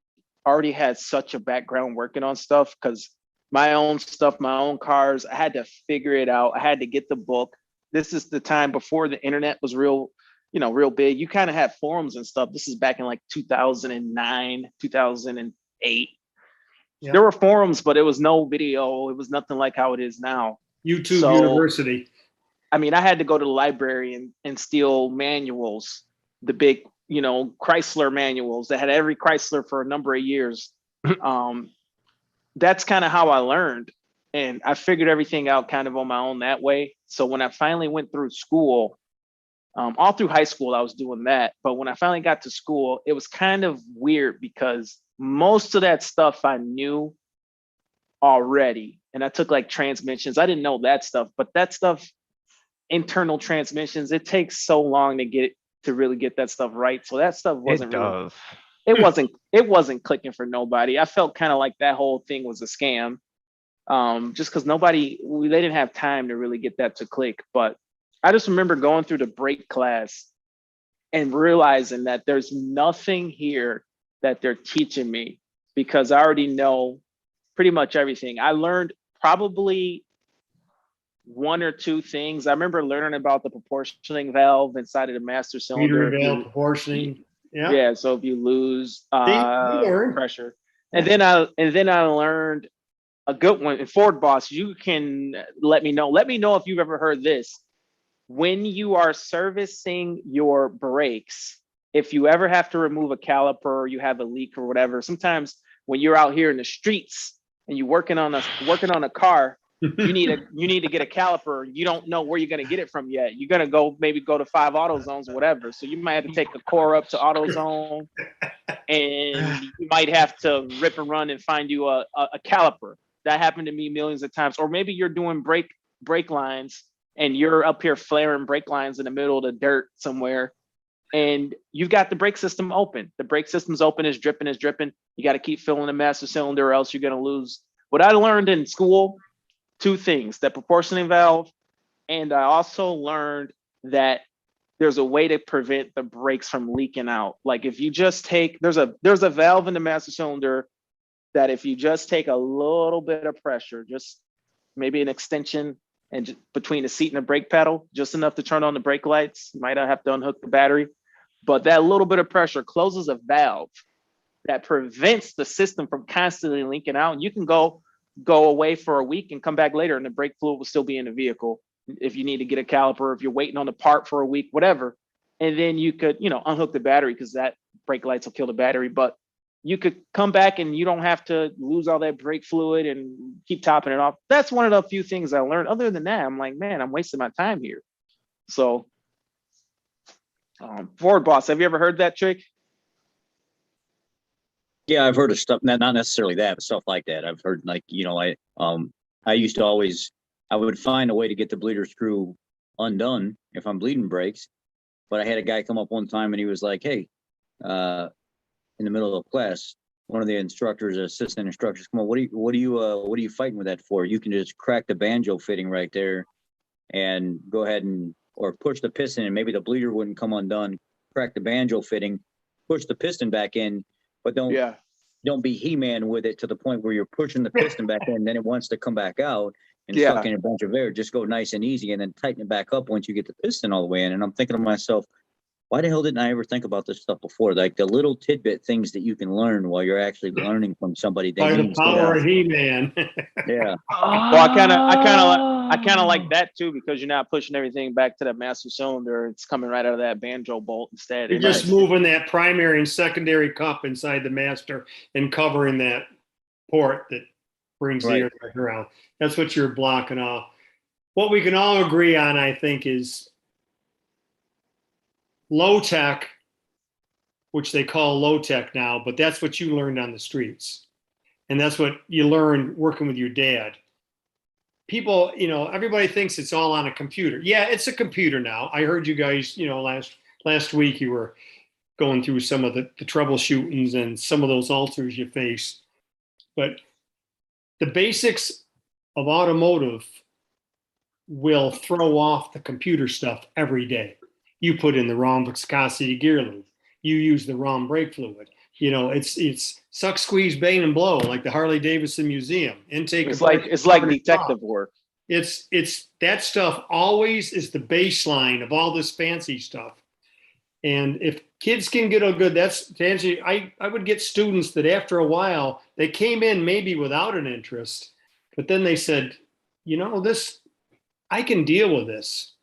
already had such a background working on stuff, because my own stuff, my own cars, I had to figure it out. I had to get the book. This is the time before the internet was real big. You kind of had forums and stuff. This is back in like 2009, 2008. yeah. There were forums, but it was no video. It was nothing like how it is now. YouTube University. I mean, I had to go to the library and steal manuals, the big, you know, Chrysler manuals that had every Chrysler for a number of years. That's kind of how I learned. And I figured everything out kind of on my own that way. So when I finally went through school, all through high school, I was doing that. But when I finally got to school, it was kind of weird because most of that stuff I knew already. And I took like transmissions. I didn't know that stuff, but that stuff, internal transmissions, it takes so long to really get that stuff right. So that stuff wasn't it wasn't clicking for nobody. I felt kind of like that whole thing was a scam. Just because they didn't have time to really get that to click. But I just remember going through the brake class and realizing that there's nothing here that they're teaching me, because I already know pretty much everything. I learned probably one or two things. I remember learning about the proportioning valve inside of the master cylinder. Meter valve proportioning. Yeah. Yeah. So if you lose learn. pressure, and then I learned a good one. And Ford Boss, you can let me know if you've ever heard this. When you are servicing your brakes, if you ever have to remove a caliper or you have a leak or whatever, sometimes when you're out here in the streets and you're working on a car, you need to get a caliper. You don't know where you're going to get it from yet. You're going to maybe go to 5 AutoZones or whatever. So you might have to take a core up to AutoZone, and you might have to rip and run and find you a caliper. That happened to me millions of times. Or maybe you're doing brake lines and you're up here flaring brake lines in the middle of the dirt somewhere, and you've got the brake system open. The brake system's open, is dripping. You got to keep filling the master cylinder or else you're going to lose. What I learned in school, 2 things: that proportioning valve, and I also learned that there's a way to prevent the brakes from leaking out. Like if you just take, there's a valve in the master cylinder that if you just take a little bit of pressure, just maybe an extension and between the seat and the brake pedal, just enough to turn on the brake lights. You might not have to unhook the battery, but that little bit of pressure closes a valve that prevents the system from constantly leaking out. And you can go away for a week and come back later and the brake fluid will still be in the vehicle. If you need to get a caliper, if you're waiting on a part for a week, whatever. And then you could, unhook the battery, because that brake lights will kill the battery. But you could come back and you don't have to lose all that brake fluid and keep topping it off. That's one of the few things I learned. Other than that, I'm like, man, I'm wasting my time here. So Ford Boss, have you ever heard that trick? Yeah, I've heard of stuff, not necessarily that, but stuff like that. I've heard, like, I used to I would find a way to get the bleeder screw undone if I'm bleeding brakes. But I had a guy come up one time and he was like, hey, in the middle of class, one of the assistant instructors, come on, what are you fighting with that for? You can just crack the banjo fitting right there and go ahead or push the piston and maybe the bleeder wouldn't come undone. Crack the banjo fitting, push the piston back in, but don't be He-Man with it to the point where you're pushing the piston back in, then it wants to come back out and suck in a bunch of air. Just go nice and easy and then tighten it back up once you get the piston all the way in. And I'm thinking to myself, why the hell didn't I ever think about this stuff before? Like the little tidbit things that you can learn while you're actually learning from somebody. By the power of He-Man. Yeah. Well, I kind of like that too, because you're not pushing everything back to that master cylinder. It's coming right out of that banjo bolt instead. You're just moving that primary and secondary cup inside the master and covering that port that brings the air back around. That's what you're blocking off. What we can all agree on, I think, is low tech, which they call low tech now, but that's what you learned on the streets. And that's what you learned working with your dad. People, everybody thinks it's all on a computer. Yeah, it's a computer now. I heard you guys, last week you were going through some of the troubleshootings and some of those ulcers you face. But the basics of automotive will throw off the computer stuff every day. You put in the wrong viscosity gear loop. You use the wrong brake fluid. It's suck, squeeze, bang, and blow, like the Harley Davidson Museum. Intake. It's like detective work. It's that stuff always is the baseline of all this fancy stuff. And if kids can get a good, that's to answer, I would get students that after a while, they came in maybe without an interest, but then they said, this, I can deal with this.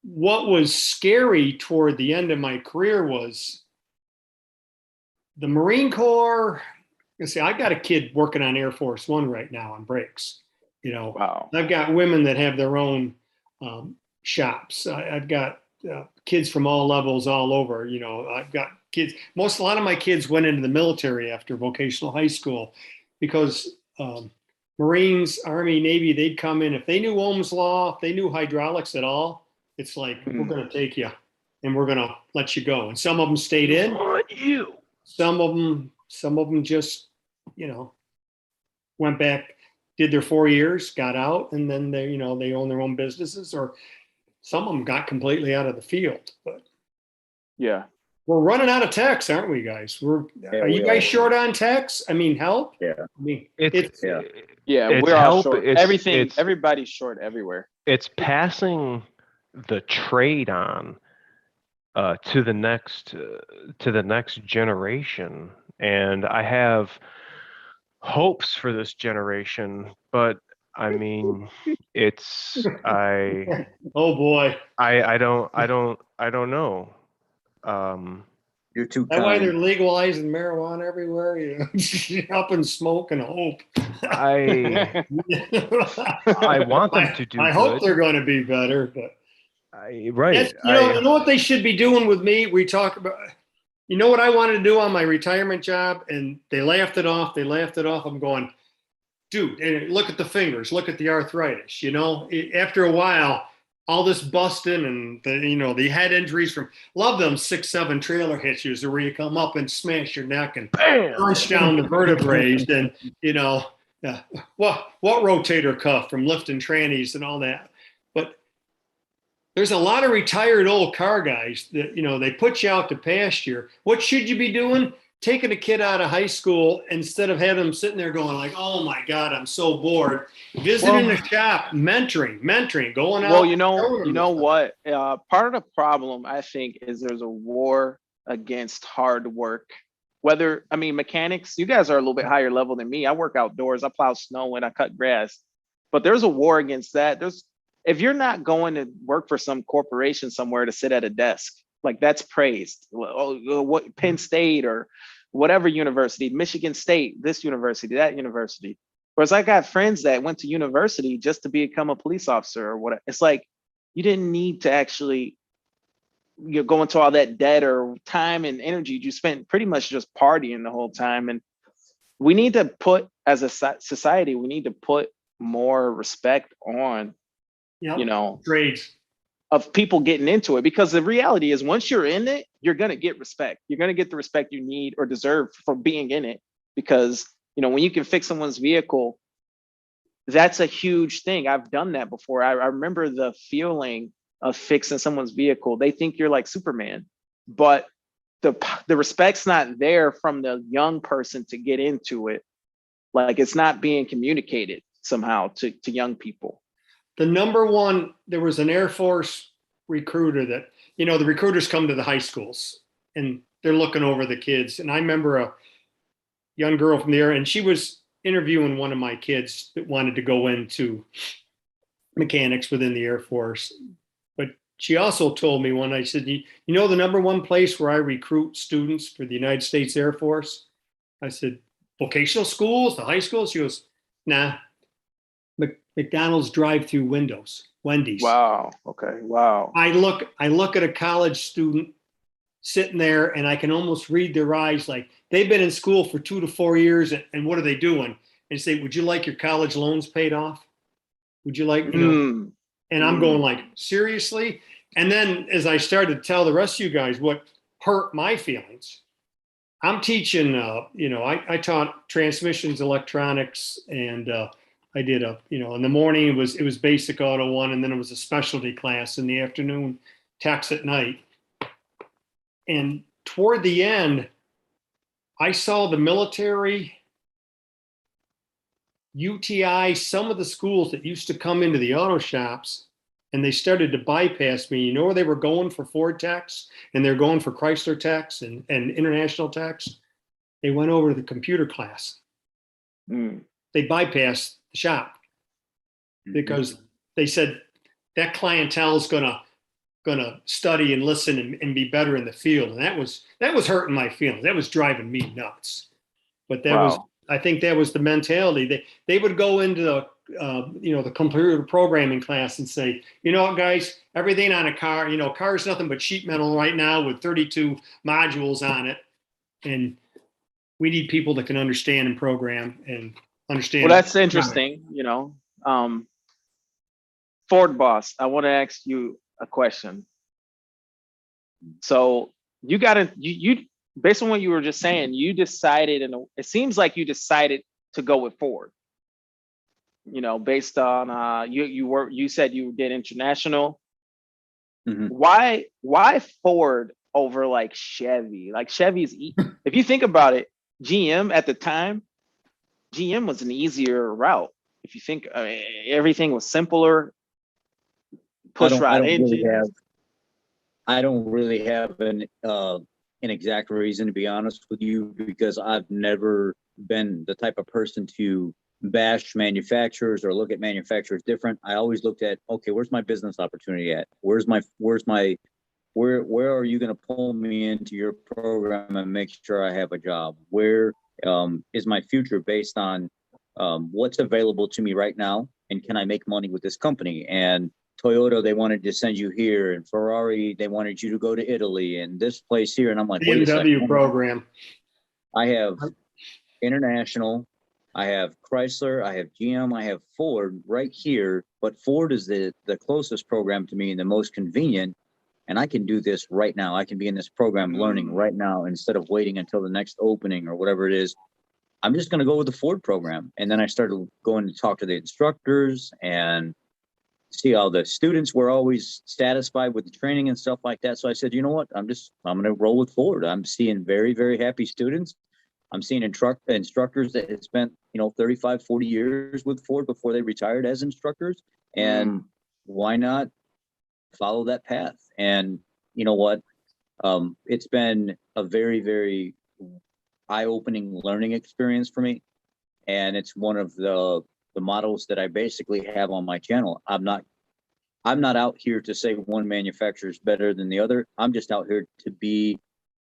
What was scary toward the end of my career was the Marine Corps. I've got a kid working on Air Force One right now on brakes. Wow. I've got women that have their own shops. I've got kids from all levels all over. I've got kids. A lot of my kids went into the military after vocational high school because Marines, Army, Navy, they'd come in. If they knew Ohm's law, if they knew hydraulics at all, it's like, we're going to take you and we're going to let you go. And some of them stayed in. Some of them just, went back, did their 4 years, got out, and then they own their own businesses, or some of them got completely out of the field. But yeah, we're running out of techs, aren't we, guys? Are you guys short on techs? Help? Yeah. We're all short. Everybody's short everywhere. It's passing the trade on to the next generation, and I have hopes for this generation, but it's oh boy, I don't know. You're too that's why kind. they're legalizing marijuana everywhere. Up and smoke and hope. I want them to do. I hope they're going to be better, but right. You know what they should be doing with me? We talk about. You know what I wanted to do on my retirement job, and they laughed it off. I'm going, dude, look at the fingers, look at the arthritis. After a while, all this busting and the head injuries from love them 6-7 trailer hitches, where you come up and smash your neck and punch down the vertebrae, and what rotator cuff from lifting trannies and all that. But there's a lot of retired old car guys that, they put you out to pasture. What should you be doing? Taking a kid out of high school instead of having them sitting there going like, oh my God, I'm so bored. Visiting the shop, mentoring, going out. Well, you know what? Part of the problem, I think, is there's a war against hard work. Mechanics, you guys are a little bit higher level than me. I work outdoors. I plow snow and I cut grass. But there's a war against that. If you're not going to work for some corporation somewhere to sit at a desk, like that's praised. What Penn State or whatever university, Michigan State, this university, that university. Whereas I got friends that went to university just to become a police officer or whatever. It's like you didn't need to actually go into all that debt or time and energy. You spent pretty much just partying the whole time. And we need to put, as a society, we need to put more respect on trades of people getting into it, because the reality is once you're in it, you're going to get respect. You're going to get the respect you need or deserve for being in it, because when you can fix someone's vehicle, that's a huge thing. I've done that before. I remember the feeling of fixing someone's vehicle. They think you're like Superman, but the respect's not there from the young person to get into it. Like it's not being communicated somehow to young people. The number one, there was an Air Force recruiter that you know, the recruiters come to the high schools and they're looking over the kids. And I remember a young girl from there, and she was interviewing one of my kids that wanted to go into mechanics within the Air Force. But she also told me one, I said, you know, the number one place where I recruit students for the United States Air Force? I said, vocational schools, the high schools? She goes, nah, McDonald's drive-through windows, Wendy's. Wow. Okay. Wow. I look at a college student sitting there and I can almost read their eyes, like they've been in school for 2 to 4 years, and what are they doing? And say, would you like your college loans paid off? Would you like, you know? And I'm going like, seriously? And then as I started to tell the rest of you guys what hurt my feelings, I'm teaching, you know, I taught transmissions, electronics, and I did you know, in the morning it was basic auto 1, and then it was a specialty class in the afternoon, techs at night. And toward the end, I saw the military, UTI, some of the schools that used to come into the auto shops, and they started to bypass me. You know where they were going for Ford techs, and they're going for Chrysler techs and international techs? They went over to the computer class. They bypassed the shop because they said that clientele is gonna study and listen and be better in the field. And that was hurting my feelings. That was driving me nuts. But that was, I think that was the mentality. They would go into the you know, the computer programming class and say, you know what, guys, everything on a car, you know, car is nothing but sheet metal right now with 32 modules on it. And we need people that can understand and program and understand. Well, that's interesting. You know, Ford boss, I want to ask you a question. So you based on what you were just saying, you decided, and it seems like you decided to go with Ford. You know, based on you said you did international. Why Ford over like Chevy? Like Chevy's, if you think about it, GM at the time, GM was an easier route. If you think everything was simpler, push rod engine. I don't really have an exact reason, to be honest with you, because I've never been the type of person to bash manufacturers or look at manufacturers different. I always looked at, okay, where's my business opportunity at? Where are you going to pull me into your program and make sure I have a job? Where is my future based on what's available to me right now? And can I make money with this company? And Toyota, they wanted to send you here, and Ferrari, they wanted you to go to Italy, and this place here. And I'm like, BMW program. I have international, I have Chrysler, I have GM, I have Ford right here, but Ford is the closest program to me and the most convenient. And I can do this right now. I can be in this program learning right now instead of waiting until the next opening or whatever it is. I'm just going to go with the Ford program. And then I started going to talk to the instructors and see how the students were always satisfied with the training and stuff like that. So I said, you know what, I'm going to roll with Ford. I'm seeing very, very happy students. I'm seeing instructors that had spent, 35, 40 years with Ford before they retired as instructors. And why not follow that path? And you know what? It's been a very, very eye-opening learning experience for me. And it's one of the models that I basically have on my channel. I'm not out here to say one manufacturer is better than the other. I'm just out here to be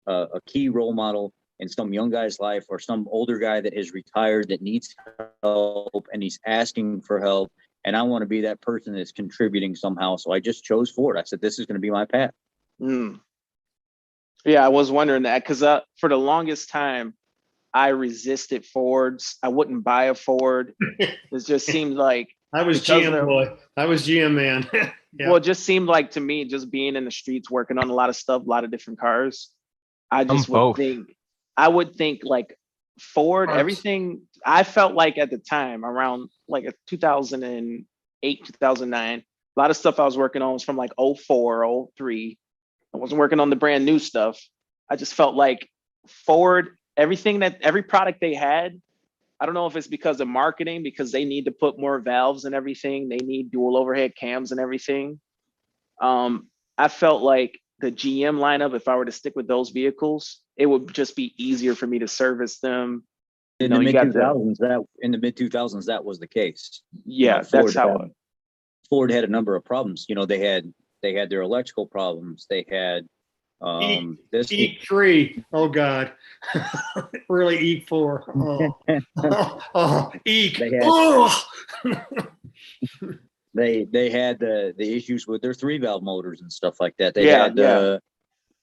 a key role model in some young guy's life or some older guy that is retired that needs help and he's asking for help. And I want to be that person that's contributing somehow. So I just chose Ford. I said, this is going to be my path. Yeah, I was wondering that because for the longest time, I resisted Fords. I wouldn't buy a Ford. It just seemed like I was GM boy. I was GM man. Yeah. Well, it just seemed like to me, just being in the streets, working on a lot of stuff, a lot of different cars. I just would think like Ford, everything. I felt like at the time around like 2008, 2009, a lot of stuff I was working on was from like 04, 03. I wasn't working on the brand new stuff. I just felt like Ford, every product they had, I don't know if it's because of marketing, because they need to put more valves and everything. They need dual overhead cams and everything. I felt like the GM lineup, if I were to stick with those vehicles, it would just be easier for me to service them. In know, the you mid got the- 2000s, that was the case. Yeah, Ford that's how. had- Ford had a number of problems. They had their electrical problems. They had this. E3. Oh God. Really E4. Oh, Eek. They had- Oh. They had the issues with their 3-valve motors and stuff like that. They Yeah, had the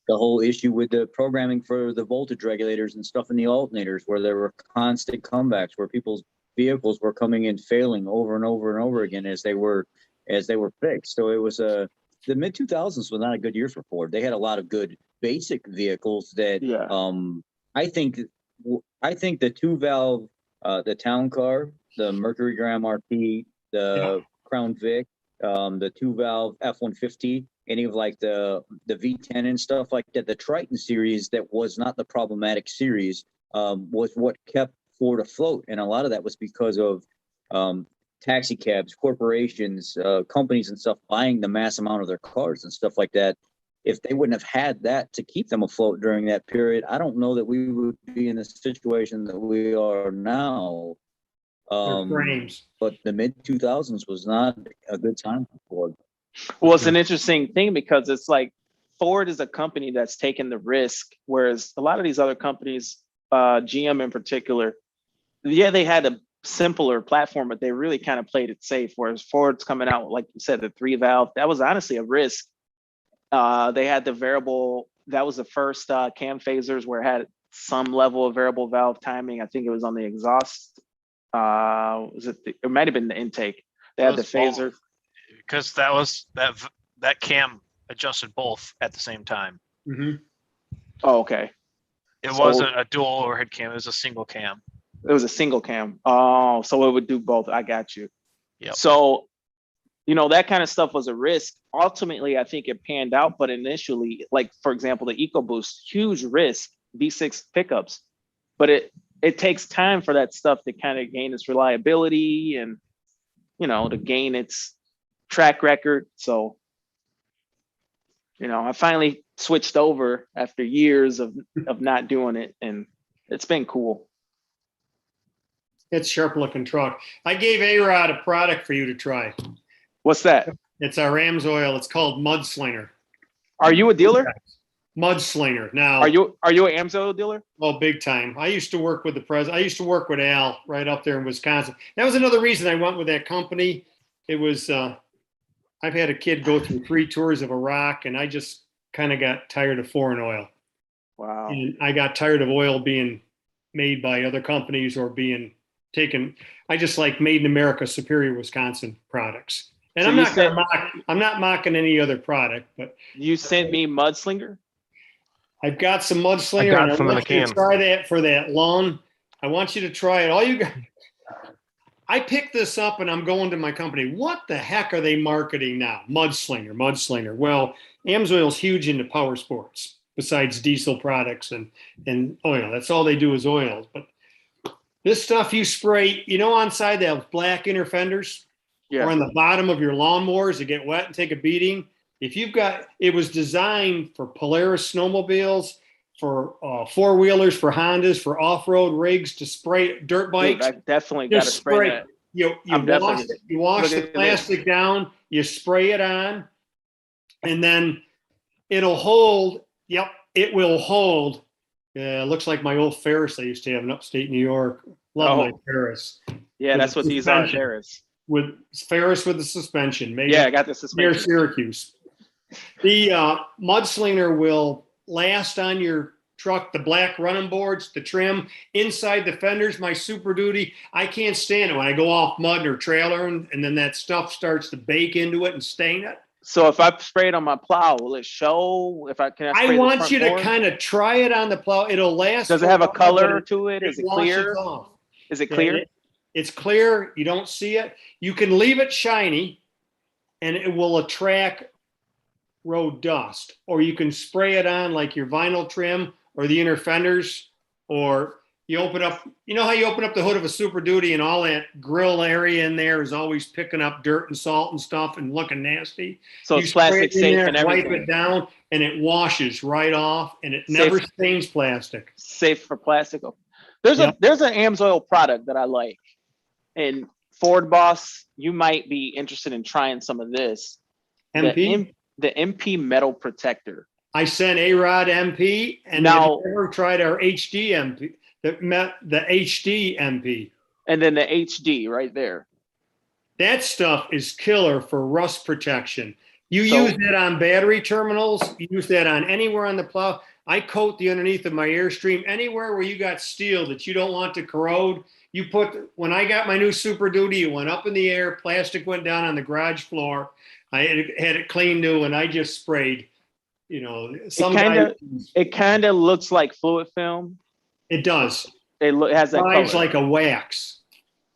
whole issue with the programming for the voltage regulators and stuff in the alternators, where there were constant comebacks, where people's vehicles were coming in failing over and over and over again as they were fixed. So it was the mid 2000s was not a good year for Ford. They had a lot of good basic vehicles that Yeah. I think the 2-valve the Town Car, the Mercury Gram RP, the Crown Vic, the 2-valve F-150, any of like the V10 and stuff like that, the Triton series that was not the problematic series, was what kept Ford afloat. And a lot of that was because of taxi cabs, corporations, companies and stuff buying the mass amount of their cars and stuff like that. If they wouldn't have had that to keep them afloat during that period, I don't know that we would be in the situation that we are now. Frames. But the mid 2000s was not a good time for Ford. Well, it's an interesting thing because it's like Ford is a company that's taken the risk, whereas a lot of these other companies, GM in particular, yeah, they had a simpler platform, but they really kind of played it safe. Whereas Ford's coming out, like you said, the 3-valve, that was honestly a risk. They had the variable, that was the first cam phasers where it had some level of variable valve timing. I think it was on the exhaust. It might have been the intake. They had the phaser. Because that cam adjusted both at the same time. Mm-hmm. Oh, okay. It wasn't a dual overhead cam, it was a single cam. It was a single cam. Oh, so it would do both. I got you. Yep. So, that kind of stuff was a risk. Ultimately, I think it panned out, but initially, like for example, the EcoBoost, huge risk, V6 pickups, but it takes time for that stuff to kind of gain its reliability and, to gain its track record. So, I finally switched over after years of not doing it, and it's been cool. It's sharp looking truck. I gave A-Rod a product for you to try. What's that? It's our Amsoil. It's called Mudslinger. Are you a dealer? Mudslinger. Now, Are you an Amsoil dealer? oh, big time. I used to work with the president. I used to work with Al right up there in Wisconsin. That was another reason I went with that company. It was, I've had a kid go through 3 tours of Iraq, and I just kind of got tired of foreign oil. Wow. And I got tired of oil being made by other companies or being taken. I just like made in America, Superior Wisconsin products. And So I'm not mocking any other product, but You sent me Mudslinger? I've got some Mudslinger. I got and I some in want a you to can. try that for that lawn. I want you to try it. All you got. I picked this up and I'm going to my company. What the heck are they marketing now? Mudslinger. Well, Amsoil's huge into power sports besides diesel products and oil. That's all they do is oils. But this stuff you spray, on side they have black inner fenders or on the bottom of your lawnmowers that get wet and take a beating. It was designed for Polaris snowmobiles, for 4-wheelers, for Hondas, for off-road rigs to spray dirt bikes. Dude, I definitely got to Just spray that. You wash the plastic down, you spray it on, and then it'll hold. Yep, it will hold. Looks like my old Ferris I used to have in upstate New York. Love my Ferris. Yeah, With that's the what these are, suspension. Ferris. With Ferris with the suspension. Maybe Yeah, I got the near suspension. Syracuse. The Mudslinger will last on your truck, the black running boards, the trim, inside the fenders, my Super Duty. I can't stand it when I go off mud or trailer and then that stuff starts to bake into it and stain it. So if I spray it on my plow, will it show? I want you to kind of try it on the plow. It'll last. Does it have a color to it? Is it clear? Off. Is it clear? It's clear. You don't see it. You can leave it shiny and it will attract road dust, or you can spray it on like your vinyl trim or the inner fenders, or You open up, you know how you open up the hood of a Super Duty and all that grill area in there is always picking up dirt and salt and stuff and looking nasty. So You it's spray plastic it in safe there, and wipe everything. it down, and it washes right off, and it Safe. never stains plastic. Safe for plastic. There's Yep. there's an Amsoil product that I like, and Ford Boss, you might be interested in trying some of this. MP? The MP metal protector. I sent A-Rod MP, and Now- have you ever tried our HD MP? The HD MP. And then the HD right there. That stuff is killer for rust protection. You So- use that on battery terminals. You use that on anywhere on the plow. I coat the underneath of my Airstream anywhere where you got steel that you don't want to corrode. You put, when I got my new Super Duty, it went up in the air, plastic went down on the garage floor. I had it cleaned new, and I just sprayed. You know, It kind of looks like fluid film. it does. It has that Dries color. like a wax.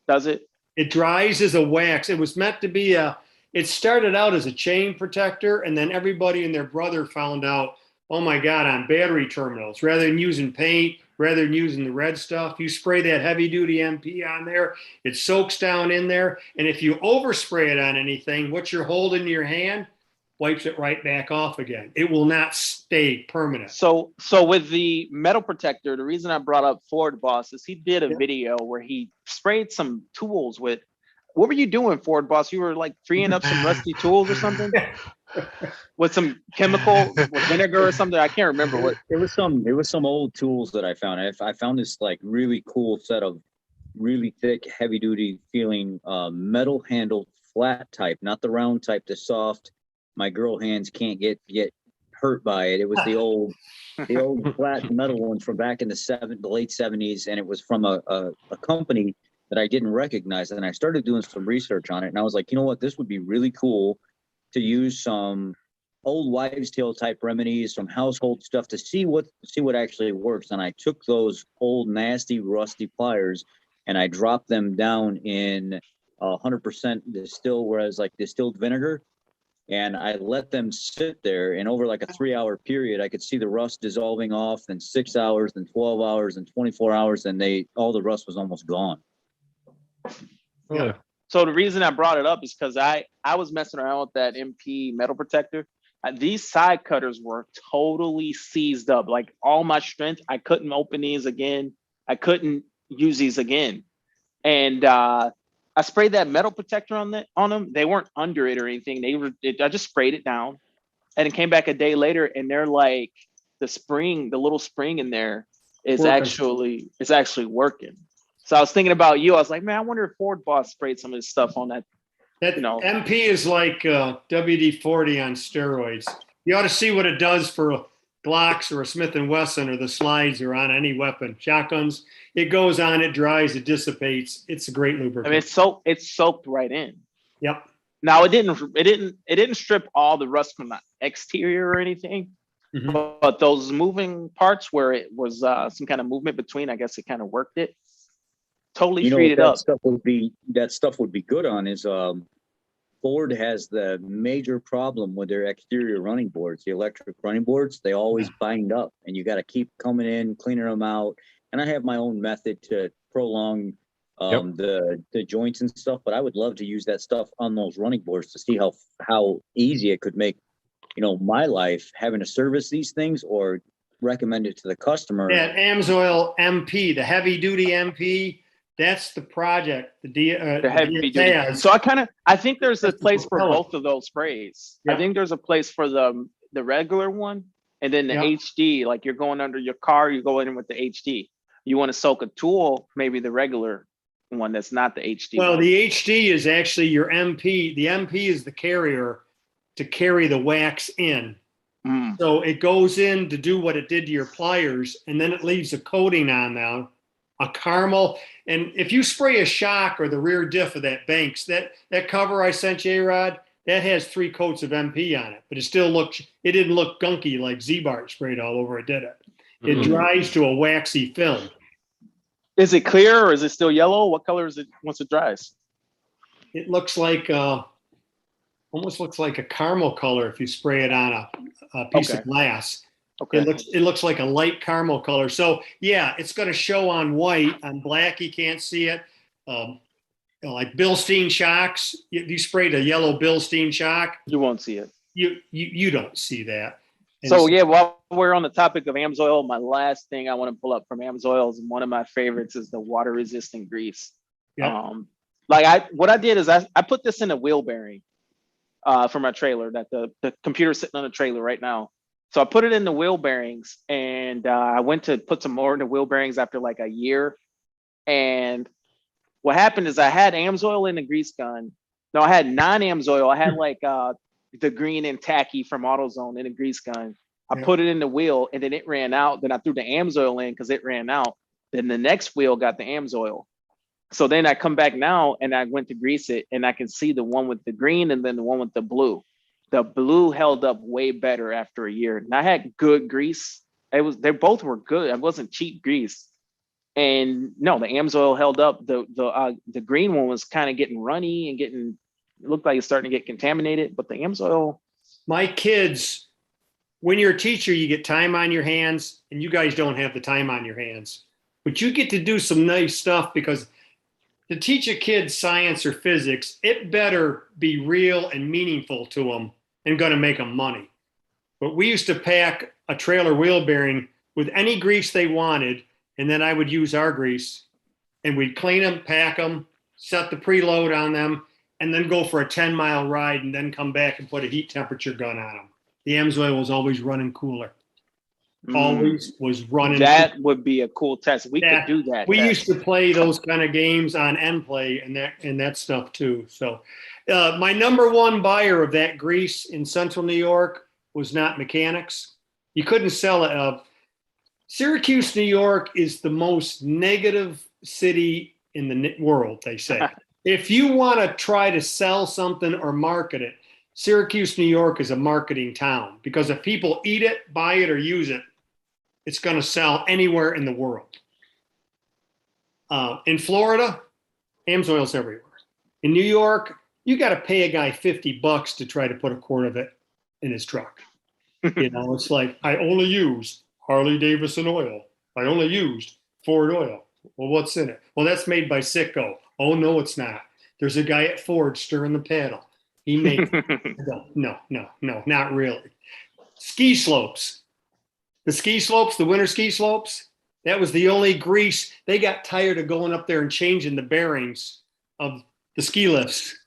Does it? It dries as a wax. It was meant to be it started out as a chain protector, and then everybody and their brother found out, oh my God, on battery terminals, rather than using paint, rather than using the red stuff, you spray that heavy duty MP on there, it soaks down in there. And if you overspray it on anything, what you're holding in your hand wipes it right back off again. It will not stay permanent. So with the metal protector, the reason I brought up Ford Boss is he did a video where he sprayed some tools with. What were you doing, Ford Boss? You were like freeing up some rusty tools or something with some chemical, with vinegar or something. I can't remember what. It was some old tools that I found. I found this like really cool set of really thick, heavy duty feeling metal handled flat type, not the round type, the soft. My girl hands can't get hurt by it. It was the old flat metal ones from back in the late 70s, and it was from a company that I didn't recognize. And I started doing some research on it, and I was like, you know what, this would be really cool to use some old wives' tale type remedies, some household stuff to see what actually works. And I took those old nasty rusty pliers and I dropped them down in 100% distilled vinegar. And I let them sit there, and over like a 3-hour period, I could see the rust dissolving off. Then 6 hours, then 12 hours, and 24 hours, and all the rust was almost gone. Yeah. So the reason I brought it up is because I was messing around with that MP metal protector. These side cutters were totally seized up. Like all my strength, I couldn't open these again. I couldn't use these again. And I sprayed that metal protector on them. They weren't under it or anything. I just sprayed it down, and it came back a day later, and they're like, the little spring in there is actually working. So I was thinking about you. I was like, man, I wonder if Ford Boss sprayed some of this stuff on that. That MP is like WD-40 on steroids. You ought to see what it does for Glocks or a Smith & Wesson or the slides or on any weapon. Shotguns, it goes on, it dries, it dissipates. It's a great lubricant. I mean, it's soaked right in. Yep. Now it didn't strip all the rust from the exterior or anything, but those moving parts where it was some kind of movement between, I guess it kind of worked it. Totally freed it up. That stuff would be good on is Ford has the major problem with their exterior running boards, the electric running boards. They always bind up, and you got to keep coming in, cleaning them out. And I have my own method to prolong the joints and stuff, but I would love to use that stuff on those running boards to see how easy it could make, my life having to service these things or recommend it to the customer. Yeah, Amsoil MP, the heavy duty MP. That's the project. The heavy duty. So I think there's a place for both of those sprays. Yeah. I think there's a place for the regular one, and then the HD. Like you're going under your car, you go in with the HD. You want to soak a tool, maybe the regular one that's not the HD. Well, one. the HD is actually your MP. The MP is the carrier to carry the wax in. So it goes in to do what it did to your pliers, and then it leaves a coating on now, a caramel. And if you spray a shock or the rear diff of that Banks, that cover I sent you, A-Rod, that has 3 coats of MP on it, but it didn't look gunky like Z-Bart sprayed all over it, did it? It dries to a waxy film. Is it clear or is it still yellow? What color is it once it dries? It looks like almost looks like a caramel color if you spray it on a piece of glass. Okay. It looks like a light caramel color. So yeah, it's going to show on white. On black, you can't see it. Like Bilstein shocks, you sprayed a yellow Bilstein shock, You won't see it. you don't see that. And So yeah, while we're on the topic of Amsoil, my last thing I want to pull up from Amsoil is one of my favorites is the water resistant grease. Yeah. What I did is I put this in a wheel bearing for my trailer that the computer's sitting on the trailer right now. So I put it in the wheel bearings and I went to put some more in the wheel bearings after like a year. And what happened is I had Amsoil in the grease gun. No, I had non-Amsoil. I had like the green and tacky from AutoZone in the grease gun. I put it in the wheel and then it ran out. Then I threw the Amsoil in because it ran out. Then the next wheel got the Amsoil. So then I come back now and I went to grease it and I can see the one with the green and then the one with the blue. The blue held up way better after a year. And I had good grease. They both were good. It wasn't cheap grease. And no, the Amsoil held up. The green one was kind of getting runny and it looked like it's starting to get contaminated. But the Amsoil, my kids, when you're a teacher, you get time on your hands, and you guys don't have the time on your hands. But you get to do some nice stuff because to teach a kid science or physics, it better be real and meaningful to them and going to make them money. But we used to pack a trailer wheel bearing with any grease they wanted, and then I would use our grease, and we'd clean them, pack them, set the preload on them, and then go for a 10-mile ride and then come back and put a heat temperature gun on them. The Amsoil was always running cooler. Always was running. That would be a cool test. We could do that. We used to play those kind of games on NPlay and that stuff too. So my number one buyer of that grease in Central New York was not Mechanics. You couldn't sell it. Syracuse, New York is the most negative city in the world, they say. If you want to try to sell something or market it, Syracuse, New York is a marketing town because if people eat it, buy it, or use it, it's going to sell anywhere in the world. In Florida, Amsoil's everywhere. In New York, you got to pay a guy $50 to try to put a quart of it in his truck. You know, it's like, I only used Harley Davidson oil. I only used Ford oil. Well, what's in it? Well, that's made by Sitco. Oh, no, it's not. There's a guy at Ford stirring the paddle. He makes no, not really. Ski slopes. The winter ski slopes, that was the only grease. They got tired of going up there and changing the bearings of the ski lifts.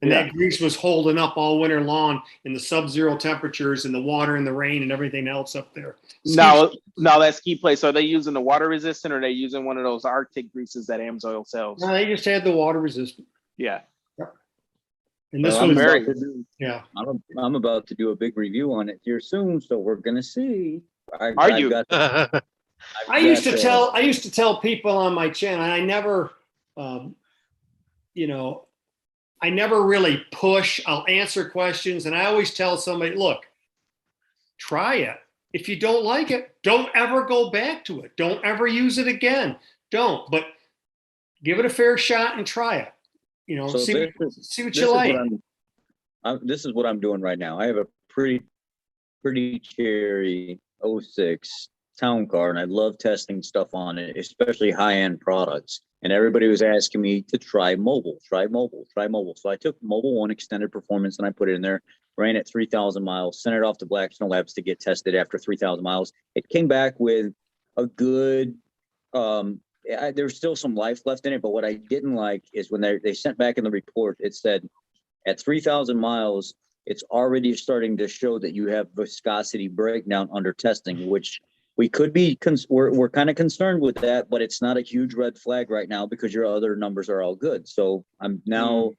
And that grease was holding up all winter long in the sub-zero temperatures and the water and the rain and everything else up there. Now that ski place, are they using the water resistant or are they using one of those Arctic greases that Amsoil sells? No, they just had the water resistant. Yeah. And this Well, was I'm about to do a big review on it here soon, so we're gonna see. I used to tell people on my channel, and I never, I never really push. I'll answer questions, and I always tell somebody, look, try it. If you don't like it, don't ever go back to it. Don't ever use it again. Don't, but give it a fair shot and try it. You know, see what you like. This is what I'm doing right now. I have a pretty cherry 06 town car, and I love testing stuff on it, especially high-end products. And everybody was asking me to try mobile. So I took Mobile One Extended Performance and I put it in there, ran it 3,000 miles, sent it off to Blackstone Labs to get tested after 3,000 miles. It came back with a good, there's still some life left in it, but what I didn't like is when they sent back in the report, it said at 3,000 miles, it's already starting to show that you have viscosity breakdown under testing, which we could be, we're kind of concerned with that, but it's not a huge red flag right now because your other numbers are all good. So I'm now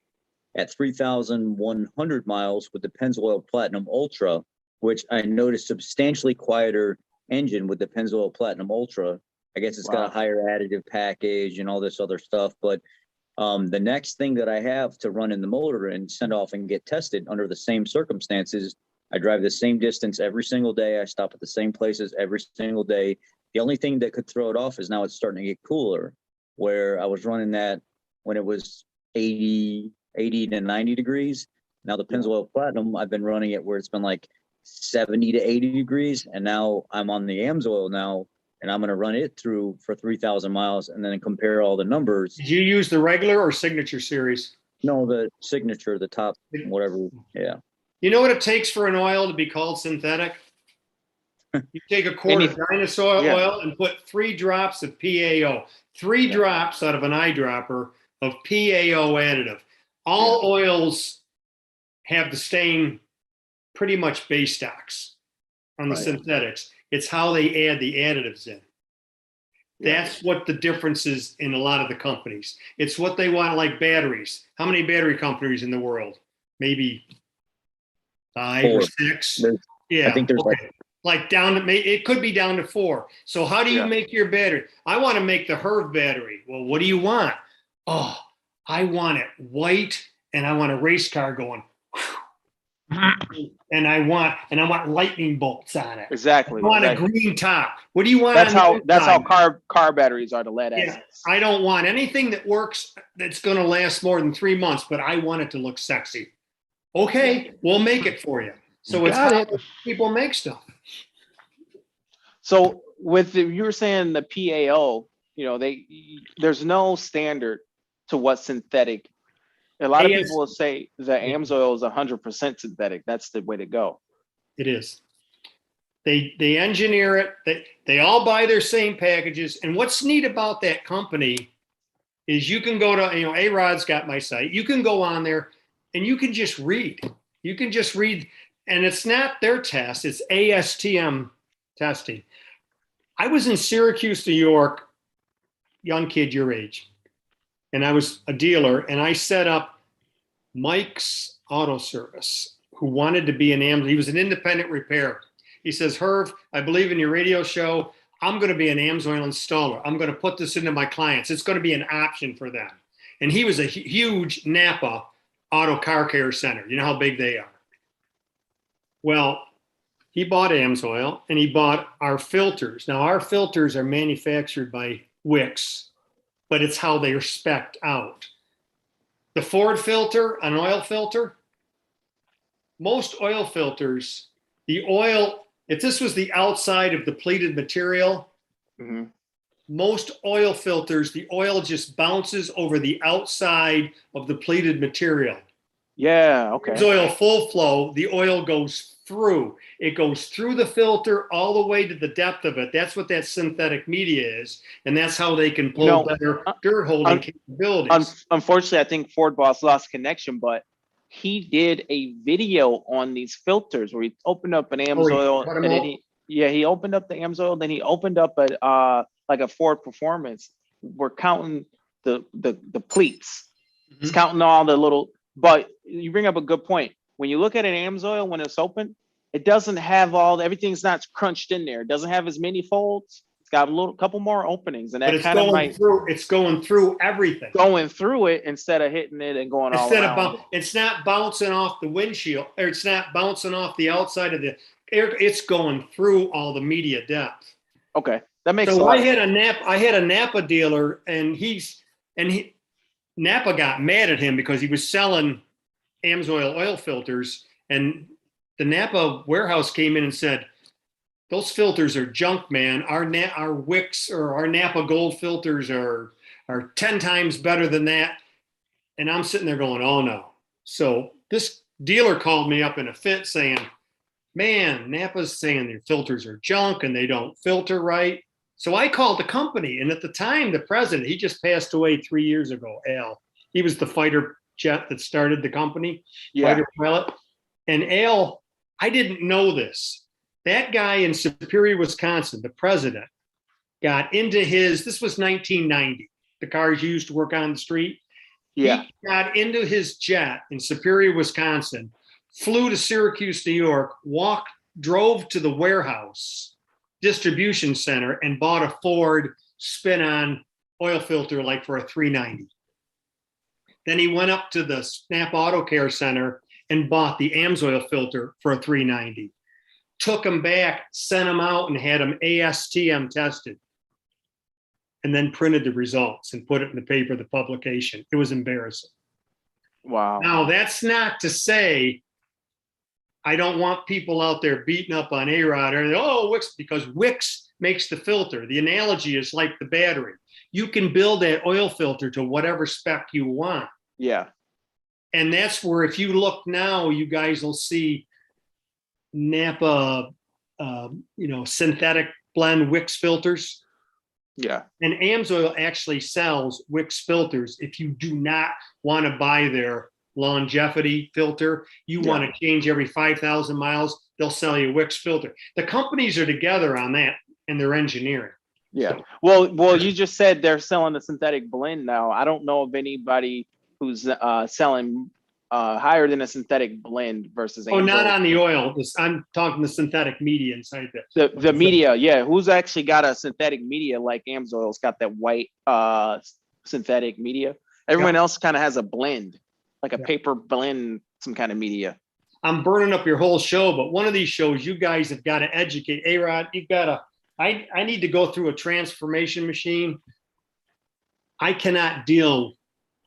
at 3,100 miles with the Pennzoil Platinum Ultra, which I noticed substantially quieter engine with the Pennzoil Platinum Ultra. I guess it's got a higher additive package and all this other stuff, but the next thing that I have to run in the motor and send off and get tested under the same circumstances, I drive the same distance every single day. I stop at the same places every single day. The only thing that could throw it off is now it's starting to get cooler, where I was running that when it was 80 to 90 degrees. Now the Pennzoil Platinum, I've been running it where it's been like 70 to 80 degrees. And now I'm on the Amsoil now, and I'm going to run it through for 3,000 miles and then compare all the numbers. Did you use the regular or signature series? No, the signature, the top, whatever. Yeah. You know what it takes for an oil to be called synthetic? You take a quart of dinosaur oil and put 3 drops of PAO, 3 drops out of an eyedropper of PAO additive. All oils have the same pretty much base stocks on the synthetics. It's how they add the additives in. That's what the difference is in a lot of the companies. It's what they want, like batteries. How many battery companies in the world? Maybe 5 or 6. Yeah, I think there's like down to, it could be down to 4. So how do you make your battery? I want to make the Herv battery. Well, what do you want? Oh, I want it white, and I want a race car going. And I want lightning bolts on it. Exactly. I want a green top. What do you want? That's how car batteries are, the lead acids. I don't want anything that works that's going to last more than 3 months, but I want it to look sexy. Okay, we'll make it for you. So it's how people make stuff. So with you were saying the PAO, you know, there's no standard to what synthetic. A lot of people will say the Amsoil is 100% synthetic. That's the way to go. It is. They engineer it. They all buy their same packages. And what's neat about that company is you can go to, A-Rod's got my site. You can go on there and you can just read. You can just read, and it's not their test. It's ASTM testing. I was in Syracuse, New York, young kid your age, and I was a dealer, and I set up Mike's Auto Service, who wanted to be an Amsoil. He was an independent repairer. He says, Herv, I believe in your radio show. I'm going to be an Amsoil installer. I'm going to put this into my clients. It's going to be an option for them. And he was a huge Napa Auto Car Care Center. You know how big they are. Well, he bought Amsoil and he bought our filters. Now, our filters are manufactured by Wix, but it's how they are spec'd out. The Ford filter, an oil filter, most oil filters, the oil, if this was the outside of the pleated material, most oil filters, the oil just bounces over the outside of the pleated material. Yeah, okay. Oil full flow, the oil goes through. It goes through the filter all the way to the depth of it. That's what that synthetic media is, and that's how they can pull better dirt holding capabilities. Unfortunately, I think Ford boss lost connection, but he did a video on these filters where he opened up an Amsoil, and then he opened up the Amsoil, then he opened up a like a Ford Performance. We're counting the pleats. It's counting all the little. But you bring up a good point. When you look at an Amsoil when it's open, it doesn't have everything's not crunched in there. It doesn't have as many folds. It's got a couple more openings, and that kind of it's going through everything. Going through it instead of hitting it and going all around. It's not bouncing off the windshield, or it's not bouncing off the outside of the air. It's going through all the media depth. Okay, that makes sense. So I had a Napa dealer, and Napa got mad at him because he was selling Amsoil oil filters, and the Napa warehouse came in and said, those filters are junk, man. Our Wix or our Napa Gold filters are 10 times better than that. And I'm sitting there going, oh no. So this dealer called me up in a fit saying, man, Napa's saying their filters are junk and they don't filter right. So I called the company, and at the time, the president, he just passed away 3 years ago, Al. He was the fighter jet that started the company, fighter pilot. And Al, I didn't know this. That guy in Superior, Wisconsin, the president, got into this was 1990, the cars you used to work on the street. Yeah. He got into his jet in Superior, Wisconsin, flew to Syracuse, New York, drove to the warehouse distribution center and bought a Ford spin-on oil filter like for a $390. Then he went up to the Snap Auto Care Center and bought the Amsoil filter for a $390. Took them back, sent them out, and had them ASTM tested. And then printed the results and put it in the paper, the publication. It was embarrassing. Wow. Now, that's not to say I don't want people out there beating up on A-Rod or, oh, Wix, because Wix makes the filter. The analogy is like the battery. You can build that oil filter to whatever spec you want. Yeah. And that's where, if you look now, you guys will see Napa, synthetic blend Wix filters. Yeah. And Amsoil actually sells Wix filters. If you do not want to buy their longevity filter, you want to change every 5,000 miles, they'll sell you a Wix filter. The companies are together on that and they're engineering. Yeah. Well, you just said they're selling the synthetic blend now. I don't know of anybody who's selling higher than a synthetic blend versus Oh, not Amsoil. on the oil. I'm talking the synthetic media inside that. The media, yeah. Who's actually got a synthetic media like Amsoil's got that white synthetic media? Everyone else kind of has a blend, like a paper blend, some kind of media. I'm burning up your whole show, but one of these shows, you guys have got to educate. A-Rod, you've got to, I need to go through a transformation machine. I cannot deal.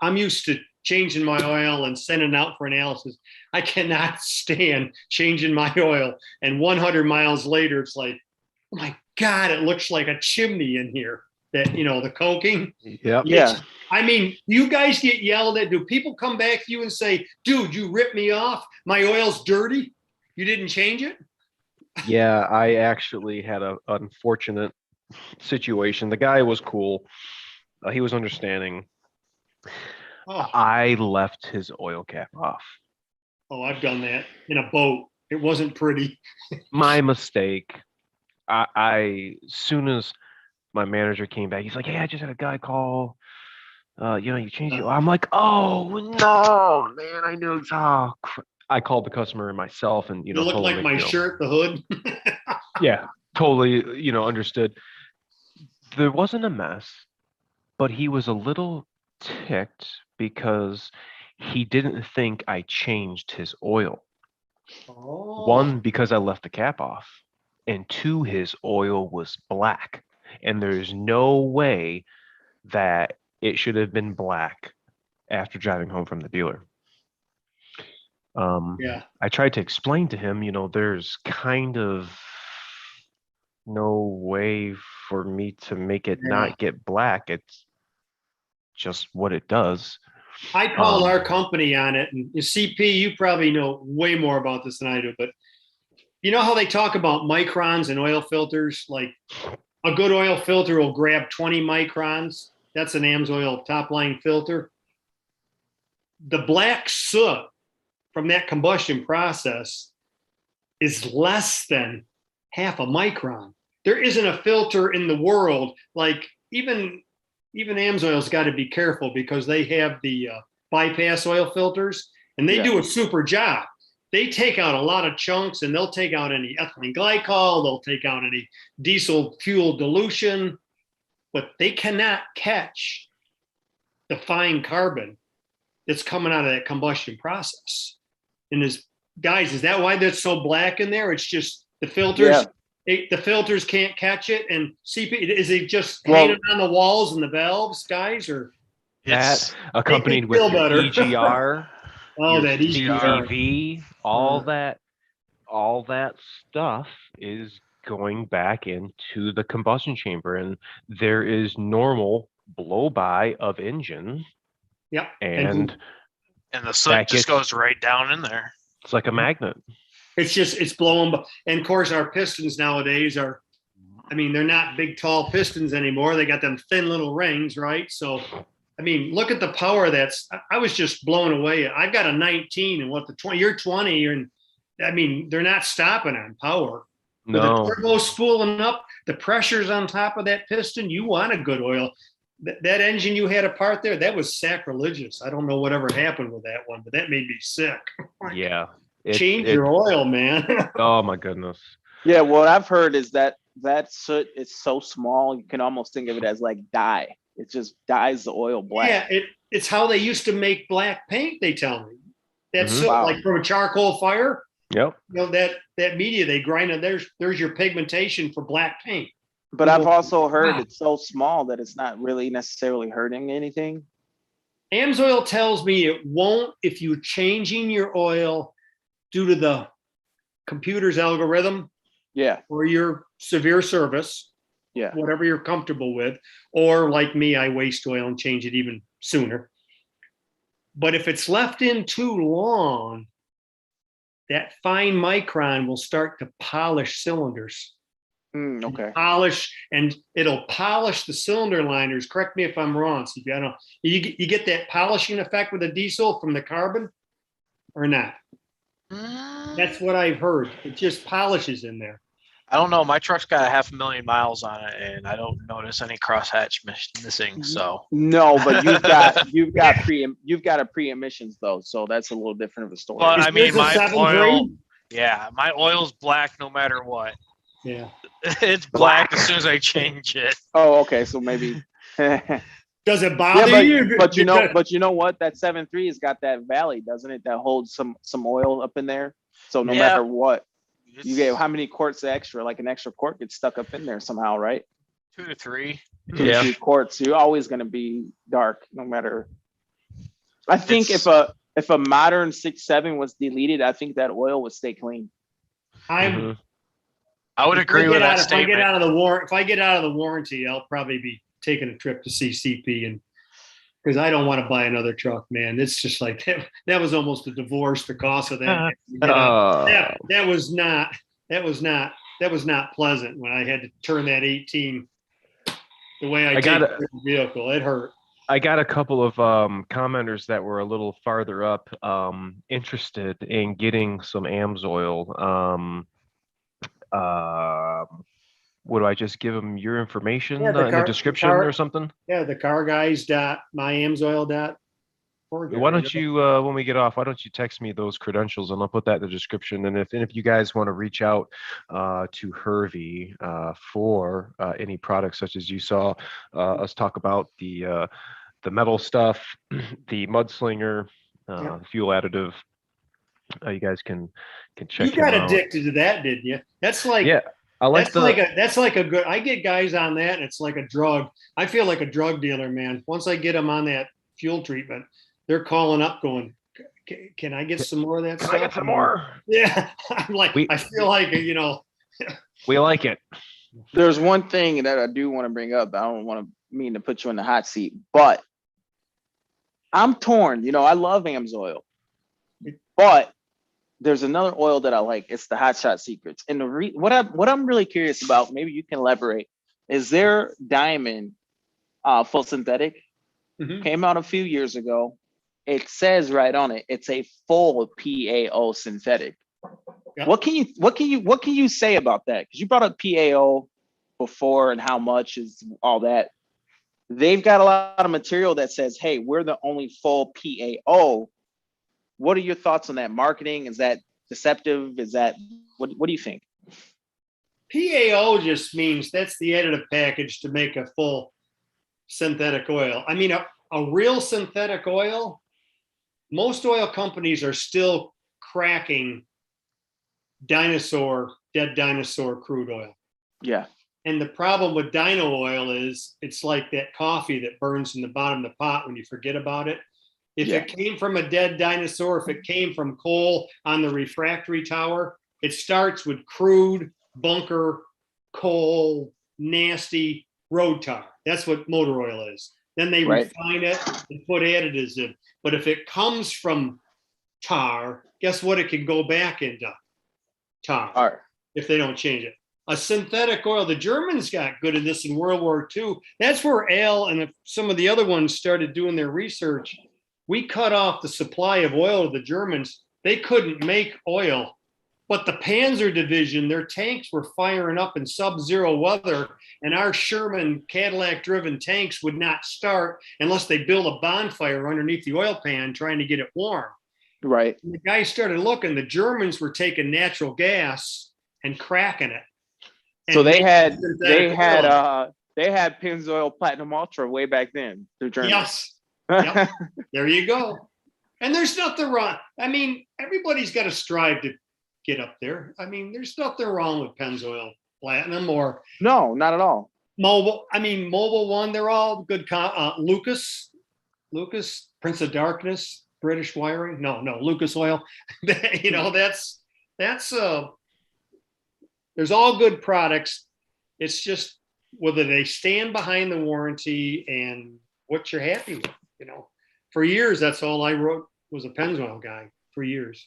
I'm used to changing my oil and sending it out for analysis. I cannot stand changing my oil. And 100 miles later, it's like, oh my God, it looks like a chimney in here. That, the coking. Yep. Yeah. I mean, you guys get yelled at. Do people come back to you and say, dude, you ripped me off? My oil's dirty. You didn't change it? Yeah, I actually had an unfortunate situation. The guy was cool. He was understanding. Oh, I left his oil cap off. I've done that in a boat. It wasn't pretty. My mistake. I soon as my manager came back, he's like, "Hey, I just had a guy call. You changed it." I'm like, "Oh no, man! I knew." Oh, I called the customer myself, and You look told like him, my shirt, the hood. Yeah, totally. Understood. There wasn't a mess, but he was a little ticked because he didn't think I changed his oil. Oh. One, because I left the cap off, and two, his oil was black, and there's no way that it should have been black after driving home from the dealer. Yeah. I tried to explain to him, there's kind of no way for me to make it not get black. It's just what it does. I called our company on it, and CP, you probably know way more about this than I do, but you know how they talk about microns in oil filters? Like a good oil filter will grab 20 microns. That's an Amsoil top line filter. The black soot from that combustion process is less than half a micron. There isn't a filter in the world, like even Amsoil's got to be careful because they have the bypass oil filters, and they do a super job. They take out a lot of chunks, and they'll take out any ethylene glycol, they'll take out any diesel fuel dilution, but they cannot catch the fine carbon that's coming out of that combustion process. And guys, is that why that's so black in there? It's just the filters. The filters can't catch it. And CP, is it just hanging on the walls and the valves, guys, or that accompanied with your EGR, that EGR, CVV, all that stuff is going back into the combustion chamber, and there is normal blow by of engine. Yep. And the soot just goes right down in there. It's like a magnet. It's blowing. And of course, our pistons nowadays they're not big, tall pistons anymore. They got them thin little rings, right? So, look at the power I was just blown away. I've got a 19 and the 20, you're 20. And they're not stopping on power. No. With the turbo spooling up, the pressure's on top of that piston. You want a good oil. That engine you had apart there, that was sacrilegious. I don't know whatever happened with that one, but that made me sick. Yeah. Change your oil, man. Oh my goodness. Yeah, what I've heard is that soot is so small you can almost think of it as like dye. It just dyes the oil black. Yeah, it's how they used to make black paint. They tell me that's soot, Wow. like from a charcoal fire. Yep. That media they grind it. There's your pigmentation for black paint. But I've also heard it's so small that it's not really necessarily hurting anything. Amsoil tells me it won't if you're changing your oil due to the computer's algorithm Yeah. or your severe service, Yeah. whatever you're comfortable with, or like me, I waste oil and change it even sooner. But if it's left in too long, that fine micron will start to polish cylinders. Okay. Polish, and it'll polish the cylinder liners. Correct me if I'm wrong, CP. I don't know. You get that polishing effect with the diesel from the carbon or not? That's what I've heard. It just polishes in there. I don't know. My truck's got 500,000 miles on it, and I don't notice any crosshatch missing. So No, but you've got a pre-emissions though, so that's a little different of a story. But I mean, Is this a my 7.3? oil, yeah, my oil's black no matter what. Yeah. It's black as soon as I change it. Oh, okay, so maybe. Does it bother you? But you know what? That 7.3 has got that valley, doesn't it? That holds some oil up in there. So no matter what, you get how many quarts extra? Like an extra quart gets stuck up in there somehow, right? 2 to 3. 2 to 3 quarts. You're always going to be dark, no matter. I think if a modern 6.7 was deleted, I think that oil would stay clean. I would agree with that statement. If I get out of the warranty, I'll probably be taking a trip to CCP, and because I don't want to buy another truck, man. It's just like that was almost a divorce. The cost of that. That was not pleasant when I had to turn that 18 the way I did the vehicle. It hurt. I got a couple of commenters that were a little farther up, interested in getting some Amsoil. What do I just give them your information in the description or something? Yeah, the car guys myamsoil.org. Why don't you, when we get off, why don't you text me those credentials and I'll put that in the description. And if you guys want to reach out to Hervey for any products such as you saw us talk about, the metal stuff, the mudslinger, fuel additive, you guys can check. You got addicted to that, didn't you? That's like I like that's like a good. I get guys on that, and it's like a drug. I feel like a drug dealer, man. Once I get them on that fuel treatment, they're calling up, going, "Can I get some more of that stuff? I get some more?" Yeah, I'm like, I feel like we like it. There's one thing that I do want to bring up. I don't want to mean to put you in the hot seat, but I'm torn. I love Amsoil, but there's another oil that I like. It's the Hot Shot Secrets. And what I'm really curious about, maybe you can elaborate, is their Diamond full synthetic. Came out a few years ago. It says right on it, it's a full PAO synthetic. Yeah. What can you say about that? Because you brought up PAO before and how much is all that. They've got a lot of material that says, hey, we're the only full PAO. What are your thoughts on that? Marketing? Is that deceptive? Is that what do you think? PAO just means that's the additive package to make a full synthetic oil. I mean, a real synthetic oil, most oil companies are still cracking dead dinosaur crude oil. Yeah. And the problem with dino oil is it's like that coffee that burns in the bottom of the pot when you forget about it. If it came from a dead dinosaur, if it came from coal on the refractory tower, it starts with crude, bunker, coal, nasty road tar. That's what motor oil is. Then they refine it and put additives in. But if it comes from tar, guess what? It can go back into tar if they don't change it. A synthetic oil, the Germans got good at this in World War II. That's where Al and some of the other ones started doing their research. We cut off the supply of oil to the Germans. They couldn't make oil, but the Panzer division, their tanks were firing up in sub-zero weather, and our Sherman Cadillac-driven tanks would not start unless they built a bonfire underneath the oil pan trying to get it warm. Right. And the guys started looking. The Germans were taking natural gas and cracking it. So they had Pennzoil Platinum Ultra way back then. Yes. Yep. There you go. And there's nothing wrong. I mean, everybody's got to strive to get up there. I mean, there's nothing wrong with Pennzoil Platinum or no, not at all. Mobile One. They're all good. Lucas, Prince of Darkness, British Wiring. No, Lucas Oil. That's there's all good products. It's just whether they stand behind the warranty and what you're happy with, you know. For years, that's all I wrote was a Pennzoil guy for years.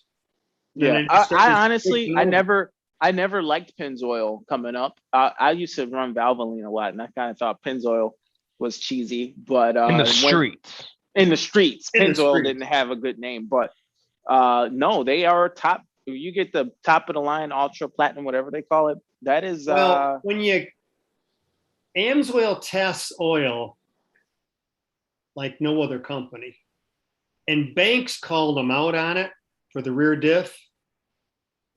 And Yeah, then it I started honestly, switching I over. never liked Pennzoil coming up. I used to run Valvoline a lot, and I kind of thought Pennzoil was cheesy. But In the when streets. in the streets, In the Pennzoil streets. didn't have a good name. But no, they are top. You get the top of the line, ultra platinum, whatever they call it. That is Well, when you Amsoil tests oil like no other company, and Banks called them out on it for the rear diff.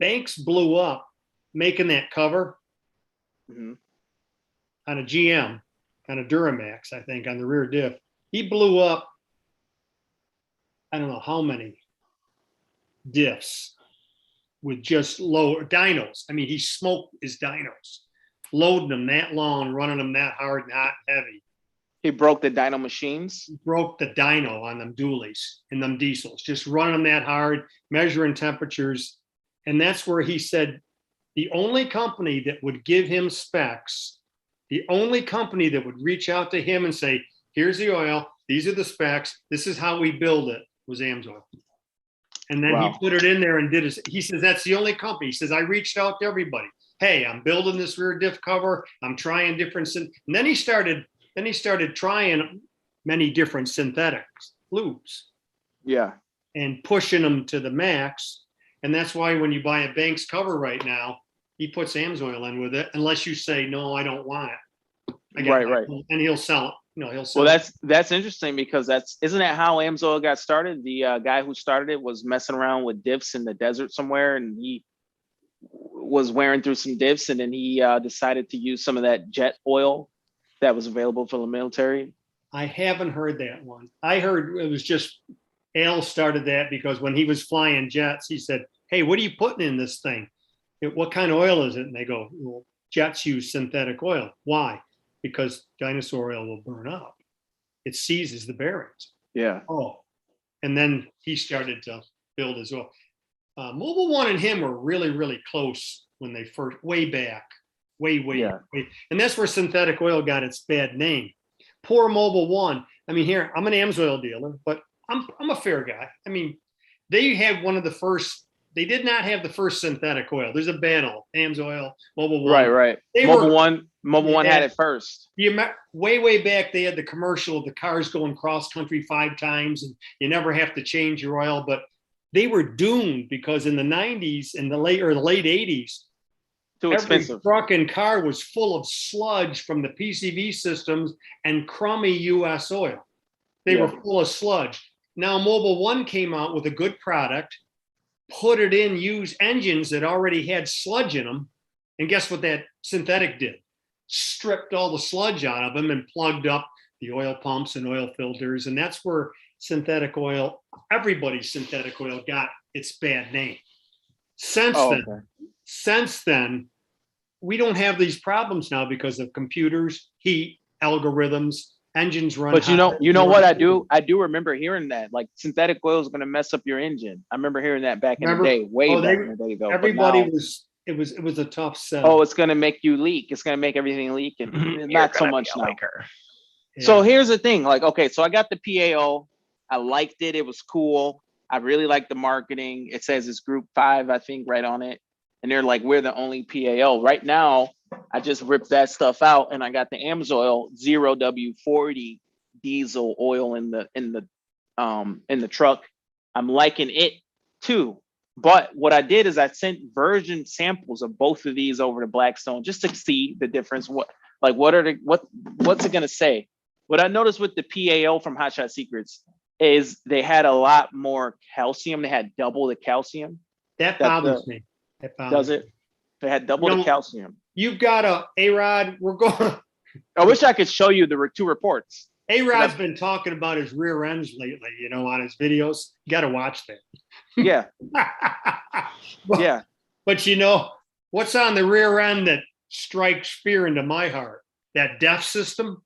Banks blew up making that cover mhm. on a GM, on a Duramax, I think, on the rear diff. He blew up, I don't know how many diffs with just low dynos. I mean, he smoked his dynos, loading them that long, running them that hard and hot and heavy. He broke the dyno machines. Broke the dyno on them dualies and them diesels, just running them that hard, measuring temperatures. And that's where he said the only company that would give him specs, the only company that would reach out to him and say, here's the oil, these are the specs, this is how we build it, was Amsoil. And then Wow. he put it in there and did it. He says, that's the only company. He says, I reached out to everybody. Hey, I'm building this rear diff cover. I'm trying different. And then he started trying many different synthetics, lubes, Yeah. and pushing them to the max. And that's why when you buy a Banks cover right now, he puts Amsoil in with it, unless you say, no, I don't want it. Right. And he'll sell it. You know, he'll sell Well, it. that's interesting because isn't that how Amsoil got started? The guy who started it was messing around with diffs in the desert somewhere, and he was wearing through some diffs, and then he decided to use some of that jet oil that was available for the military. I haven't heard that one. I heard it was just Al started that because when he was flying jets, he said, hey, what are you putting in this thing? What kind of oil is it? And they go, well, jets use synthetic oil. Why? Because dinosaur oil will burn up. It seizes the bearings. Yeah. Oh, and then he started to build his oil. Mobile One and him were really, really close when they first, way back, way. And that's where synthetic oil got its bad name. Poor Mobile One. I mean, here, I'm an Amsoil dealer, but I'm a fair guy. I mean, they had one of the first, they did not have the first synthetic oil. There's a battle, Amsoil, Mobile One. Right. They Mobile were, One had it first. way back, they had the commercial of the cars going cross country 5 times and you never have to change your oil, but they were doomed because in the 90s and the late 80s, Too expensive. every truck and car was full of sludge from the PCV systems and crummy US oil. They were full of sludge. Now Mobile One came out with a good product, put it in used engines that already had sludge in them. And guess what that synthetic did? Stripped all the sludge out of them and plugged up the oil pumps and oil filters. And that's where synthetic oil, everybody's synthetic oil got its bad name. Since then, we don't have these problems now because of computers, heat, algorithms, engines run. But you know what I do? I do remember hearing that, like synthetic oil is going to mess up your engine. I remember hearing that back in the day, back in the day ago. Everybody it was a tough sell. Oh, it's going to make you leak. It's going to make everything leak, and not so much now. Yeah. So here's the thing, like, okay, so I got the PAO. I liked it. It was cool. I really liked the marketing. It says it's Group 5, I think, right on it. And they're like, we're the only PAO. Right now, I just ripped that stuff out and I got the Amsoil 0W40 diesel oil in the truck. I'm liking it too. But what I did is I sent version samples of both of these over to Blackstone just to see the difference. What's it gonna say? What I noticed with the PAO from Hot Shot Secrets is they had a lot more calcium. They had double the calcium. That bothers me. Does it? They had double the calcium. You've got A-Rod. We're going. I wish I could show you the 2 reports. A-Rod's been talking about his rear ends lately, on his videos. You got to watch that. Yeah. Yeah. But what's on the rear end that strikes fear into my heart? That Diffs system.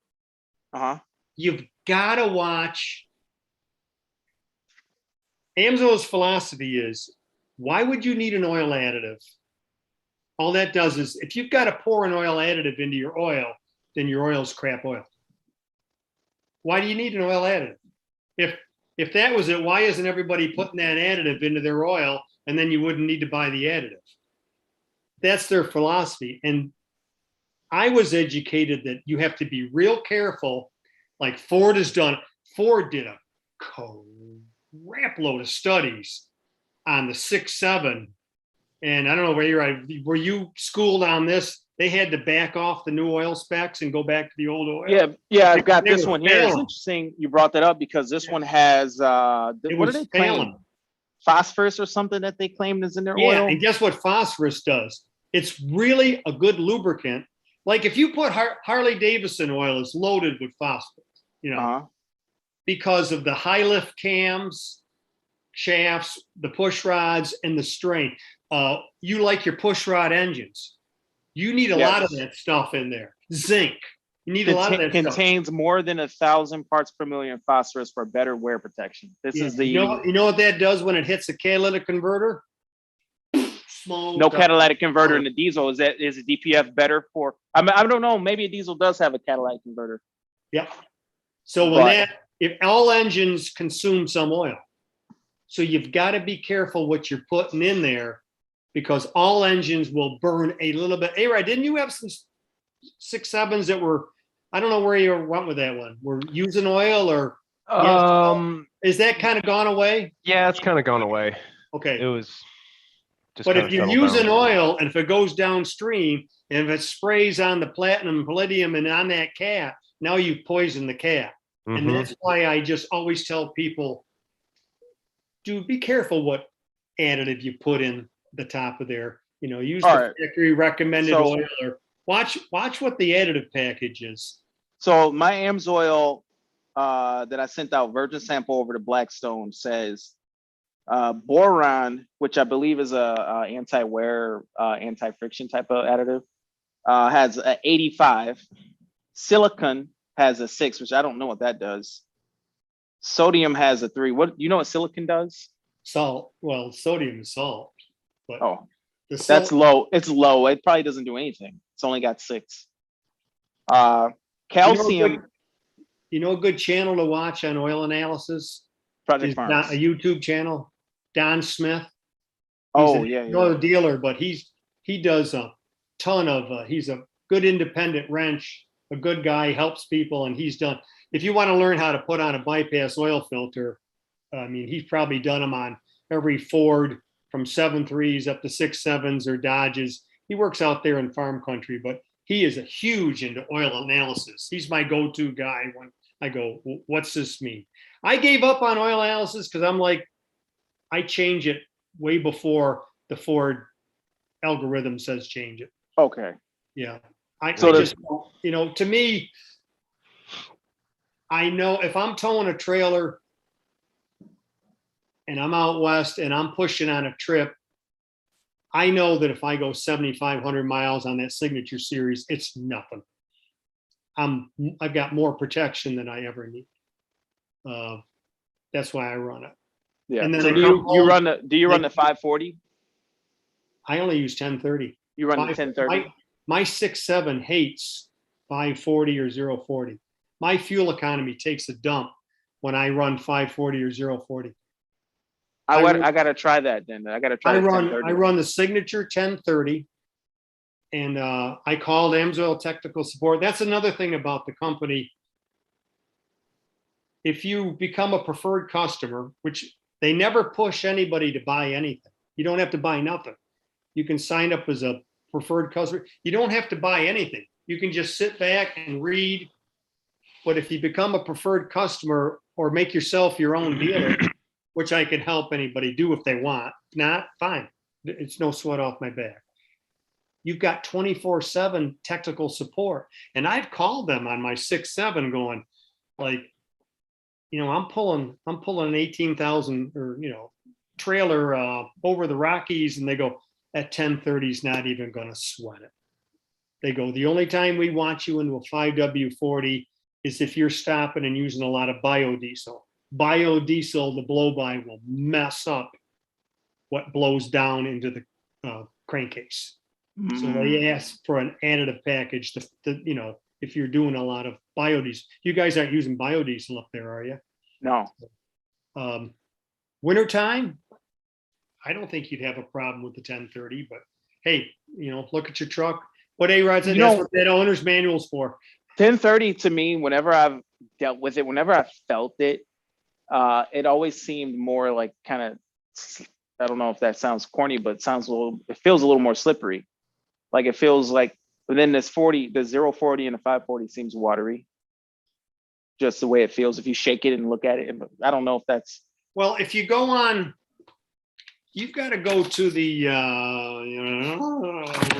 You've got to watch. Amsoil's philosophy is, why would you need an oil additive all that does is if you've got to pour an oil additive into your oil, then your oil's crap oil. Why do you need an oil additive? If that was it, why isn't everybody putting that additive into their oil, and then you wouldn't need to buy the additive? That's their philosophy. And I was educated that you have to be real careful. Like Ford has done. Ford did a crap load of studies on the 6.7. And I don't know where you're at. Were you schooled on this? They had to back off the new oil specs and go back to the old oil. Yeah, I've got They this were one here. It's failing. interesting you brought that up because this one has what It do was they claim? failing. Phosphorus or something that they claimed is in their Yeah, oil. and guess what phosphorus does? It's really a good lubricant. Like if you put Harley Davidson oil is loaded with phosphorus, you know, Uh-huh. because of the high lift cams, shafts, the push rods, and the strain. You like your push rod engines. You need a lot of Yes. that stuff in there. Zinc. You need a lot of that stuff. Contains more than 1,000 parts per million phosphorus for better wear protection. This Yeah. is the You know what that does when it hits a catalytic converter? Smoke. no catalytic converter in the diesel. Is a DPF better for? I mean, I don't know. Maybe a diesel does have a catalytic converter. Yep. So if all engines consume some oil, so you've got to be careful what you're putting in there, because all engines will burn a little bit. Hey, right? Didn't you have some 6.7s that were? I don't know where you went with that one. Were using oil or? Is that kind of gone away? Yeah, it's kind of gone away. Okay. It was just. But kind if of you're settled using down. oil and if it goes downstream and if it sprays on the platinum, palladium, and on that cap, now you poison the cap. And Mhm. that's why I just always tell people, dude, be careful what additive you put in the top of there. You know, use All the right. factory recommended So- oil, or watch what the additive package is. So my Amsoil that I sent out virgin sample over to Blackstone says boron, which I believe is a anti-wear, anti-friction type of additive, has a 85. Silicon has a 6, which I don't know what that does. Sodium has a 3. What you know what silicon does? Salt. Well, sodium is salt. But Oh, the that's salt, low. It's low. It probably doesn't do anything. It's only got 6. Calcium. You know a good channel to watch on oil analysis? Project Is Farms. a YouTube channel, Don Smith. Oh yeah, Not yeah. a dealer, but he does a ton of. He's a good independent wrench, a good guy, helps people, and he's done. If you want to learn how to put on a bypass oil filter, I mean, he's probably done them on every Ford from 7.3s up to 6.7s or Dodges. He works out there in farm country, but he is a huge into oil analysis. He's my go-to guy when I go, what's this mean? I gave up on oil analysis because I'm like, I change it way before the Ford algorithm says change it. Okay. Yeah. So I just, you know, to me, I know if I'm towing a trailer and I'm out west and I'm pushing on a trip, I know that if I go 7,500 miles on that Signature Series, it's nothing. I've got more protection than I ever need. That's why I run it. Yeah. And then So I do come you home, run the 540? I only use 1030. You run the 1030? My 6.7 hates 540 or 040. My fuel economy takes a dump when I run 540 or 040. I gotta try that then. I gotta try I the run 1030. the Signature 1030, and I called Amsoil technical support. That's another thing about the company. If you become a preferred customer, which they never push anybody to buy anything, you don't have to buy nothing. You can sign up as a preferred customer. You don't have to buy anything. You can just sit back and read. But if you become a preferred customer or make yourself your own dealer, which I can help anybody do if they want, if not, fine. It's no sweat off my back. You've got 24/7 technical support. And I've called them on my 6.7 going like, you know, I'm pulling an 18,000 or, you know, trailer over the Rockies, and they go, at 1030 is not even going to sweat it. They go, the only time we want you into a 5W40 is if you're stopping and using a lot of biodiesel. Biodiesel, the blow-by will mess up what blows down into the crankcase. So they ask for an additive package you know, if you're doing a lot of biodiesel. You guys aren't using biodiesel up there, are you? No. Wintertime, I don't think you'd have a problem with the 1030, but hey, you know, look at your truck. What A-Rod said, that's what that owner's manual's for. 1030 to me, whenever I've dealt with it, whenever I felt it, it always seemed more like kind of, I don't know if that sounds corny, but it feels a little more slippery. Like it feels like, but then this 40, the 040 and the 540 seems watery. Just the way it feels if you shake it and look at it. I don't know if that's. Well, if you go on, you've got to go to the, where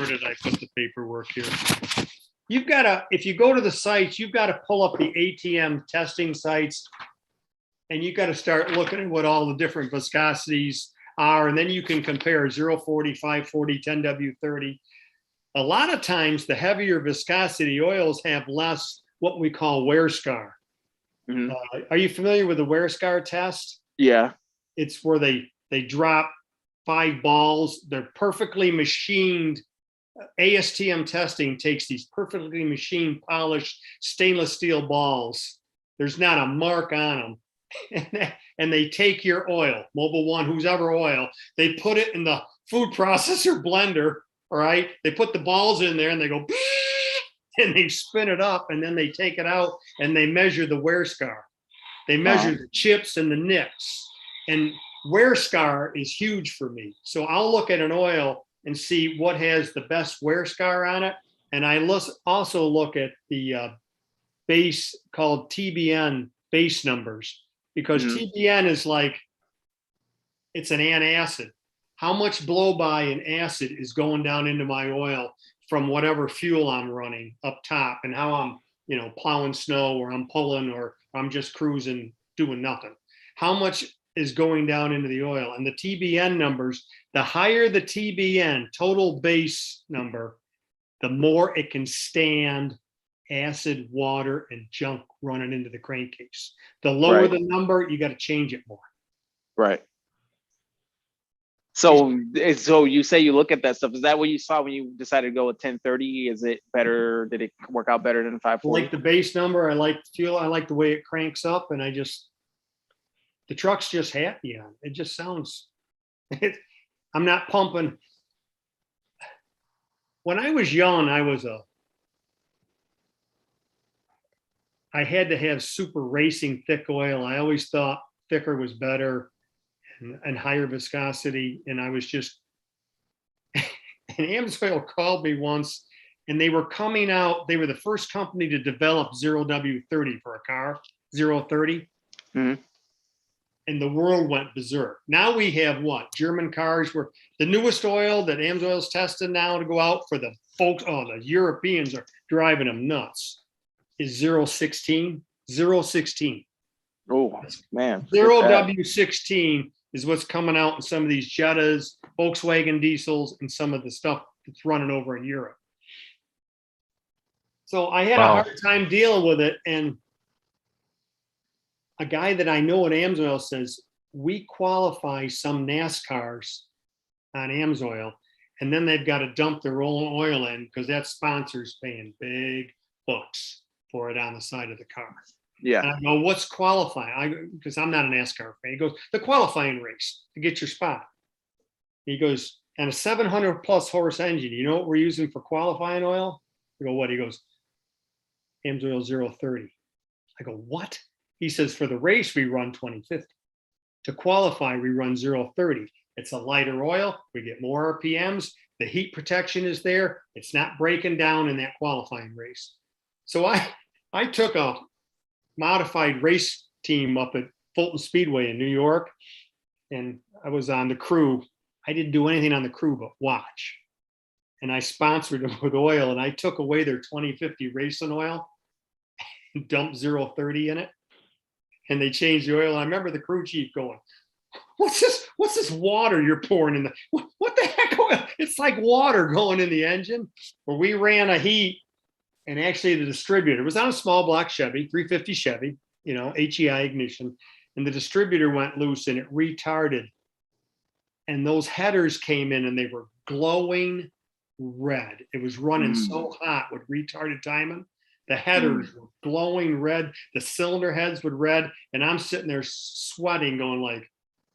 did I put the paperwork here? You've got to, if you go to the sites, you've got to pull up the ATM testing sites, and you've got to start looking at what all the different viscosities are, and then you can compare 040, 540, 10W30. A lot of times the heavier viscosity oils have less what we call wear scar. Mhm. Are you familiar with the wear scar test? Yeah. It's where they drop 5 balls. They're perfectly machined. ASTM testing takes these perfectly machined, polished stainless steel balls. There's not a mark on them. And they take your oil, Mobil 1, whose ever oil, they put it in the food processor blender, all right? They put the balls in there and they go, and they spin it up, and then they take it out and they measure the wear scar. They measure the chips and the nicks. And wear scar is huge for me. So I'll look at an oil and see what has the best wear scar on it. And I also look at the base called TBN base numbers, because TBN is like, it's an antacid. How much blow by an acid is going down into my oil from whatever fuel I'm running up top, and how I'm, you know, plowing snow, or I'm pulling, or I'm just cruising, doing nothing. How much is going down into the oil? And the TBN numbers, the higher the TBN, total base number, the more it can stand acid, water, and junk running into the crankcase. The lower the number, you got to change it more. Right. So you say you look at that stuff. Is that what you saw when you decided to go with 1030? Is it better? Did it work out better than 540? I like the base number. I like the fuel. I like the way it cranks up, and the truck's just happy on it. It just sounds, I'm not pumping. When I was young, I had to have super racing thick oil. I always thought thicker was better, and higher viscosity. And I was just, and Amsoil called me once, and they were coming out. They were the first company to develop 0W30 for a car, 030. Mm-hmm. And the world went berserk. Now we have what? German cars were the newest oil that Amsoil's testing now to go out for the folks. Oh, the Europeans are driving them nuts. Is 016. Oh man. 0W16 is what's coming out in some of these Jettas, Volkswagen diesels, and some of the stuff that's running over in Europe. So I had a hard time dealing with it. And a guy that I know at Amsoil says, we qualify some NASCARs on Amsoil, and then they've got to dump their own oil in because that sponsor's paying big bucks for it on the side of the car. Yeah. And I go, what's qualifying? Because I'm not a NASCAR fan. He goes, the qualifying race to get your spot. He goes, and a 700 plus horse engine, you know what we're using for qualifying oil? I go, what? He goes, Amsoil 030. I go, what? He says, for the race, we run 2050. To qualify, we run 030. It's a lighter oil. We get more RPMs. The heat protection is there. It's not breaking down in that qualifying race. So I took a modified race team up at Fulton Speedway in New York, and I was on the crew. I didn't do anything on the crew but watch. And I sponsored them with oil, and I took away their 2050 racing oil and dumped 030 in it. And they changed the oil. I remember the crew chief going, what's this water you're pouring in what the heck oil? It's like water going in the engine. Where we ran a heat, and actually the distributor was on a small block Chevy, 350 Chevy, you know, HEI ignition, and the distributor went loose and it retarded. And those headers came in and they were glowing red. It was running so hot with retarded timing. The headers were glowing red. The cylinder heads were red. And I'm sitting there sweating going like,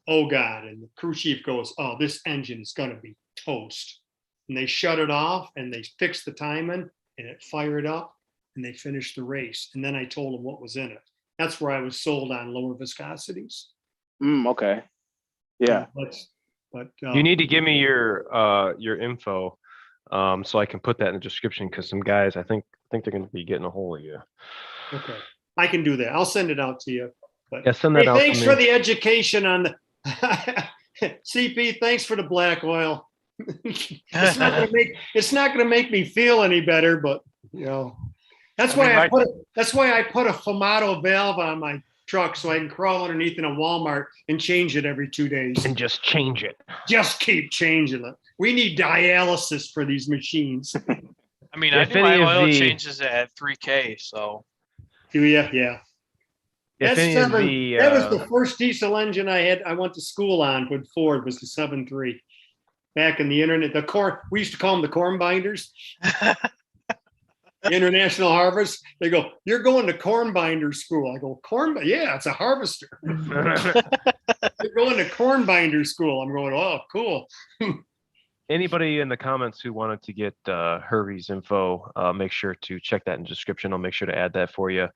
oh God. And the crew chief goes, oh, this engine is going to be toast. And they shut it off and they fixed the timing and it fired up and they finished the race. And then I told them what was in it. That's where I was sold on lower viscosities. Okay. Yeah. But You need to give me your info so I can put that in the description because some guys I think they're going to be getting a hold of you. okay, I can do that. I'll send it out to you. But Yeah, send that out to thanks me. for the education on the CP. Thanks for the black oil. It's not gonna make me feel any better, but you know, that's why I put a Fumato valve on my truck so I can crawl underneath in a Walmart and change it every 2 days. And just change it. Just keep changing it. We need dialysis for these machines. I mean, If I do my any of oil the- changes at 3K, so Do you? Yeah. If any of the That was the first diesel engine I went to school on with Ford was the 7.3. Back in the internet, we used to call them the corn binders. International Harvest. They go, you're going to corn binder school. I go, yeah, it's a harvester. You're going to corn binder school. I'm going, oh, cool. Anybody in the comments who wanted to get Hervey's info, make sure to check that in the description. I'll make sure to add that for you.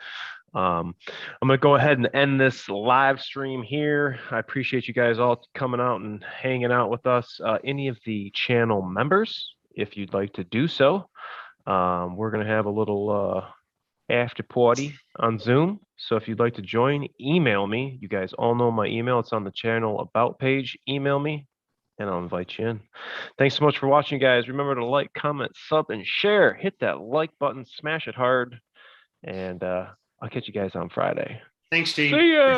I'm going to go ahead and end this live stream here. I appreciate you guys all coming out and hanging out with us. Any of the channel members, if you'd like to do so, we're going to have a little after party on Zoom. So if you'd like to join, email me. You guys all know my email. It's on the channel about page. Email me and I'll invite you in. Thanks so much for watching, guys. Remember to like, comment, sub, and share. Hit that like button, smash it hard. And I'll catch you guys on Friday. Thanks, Steve. See ya.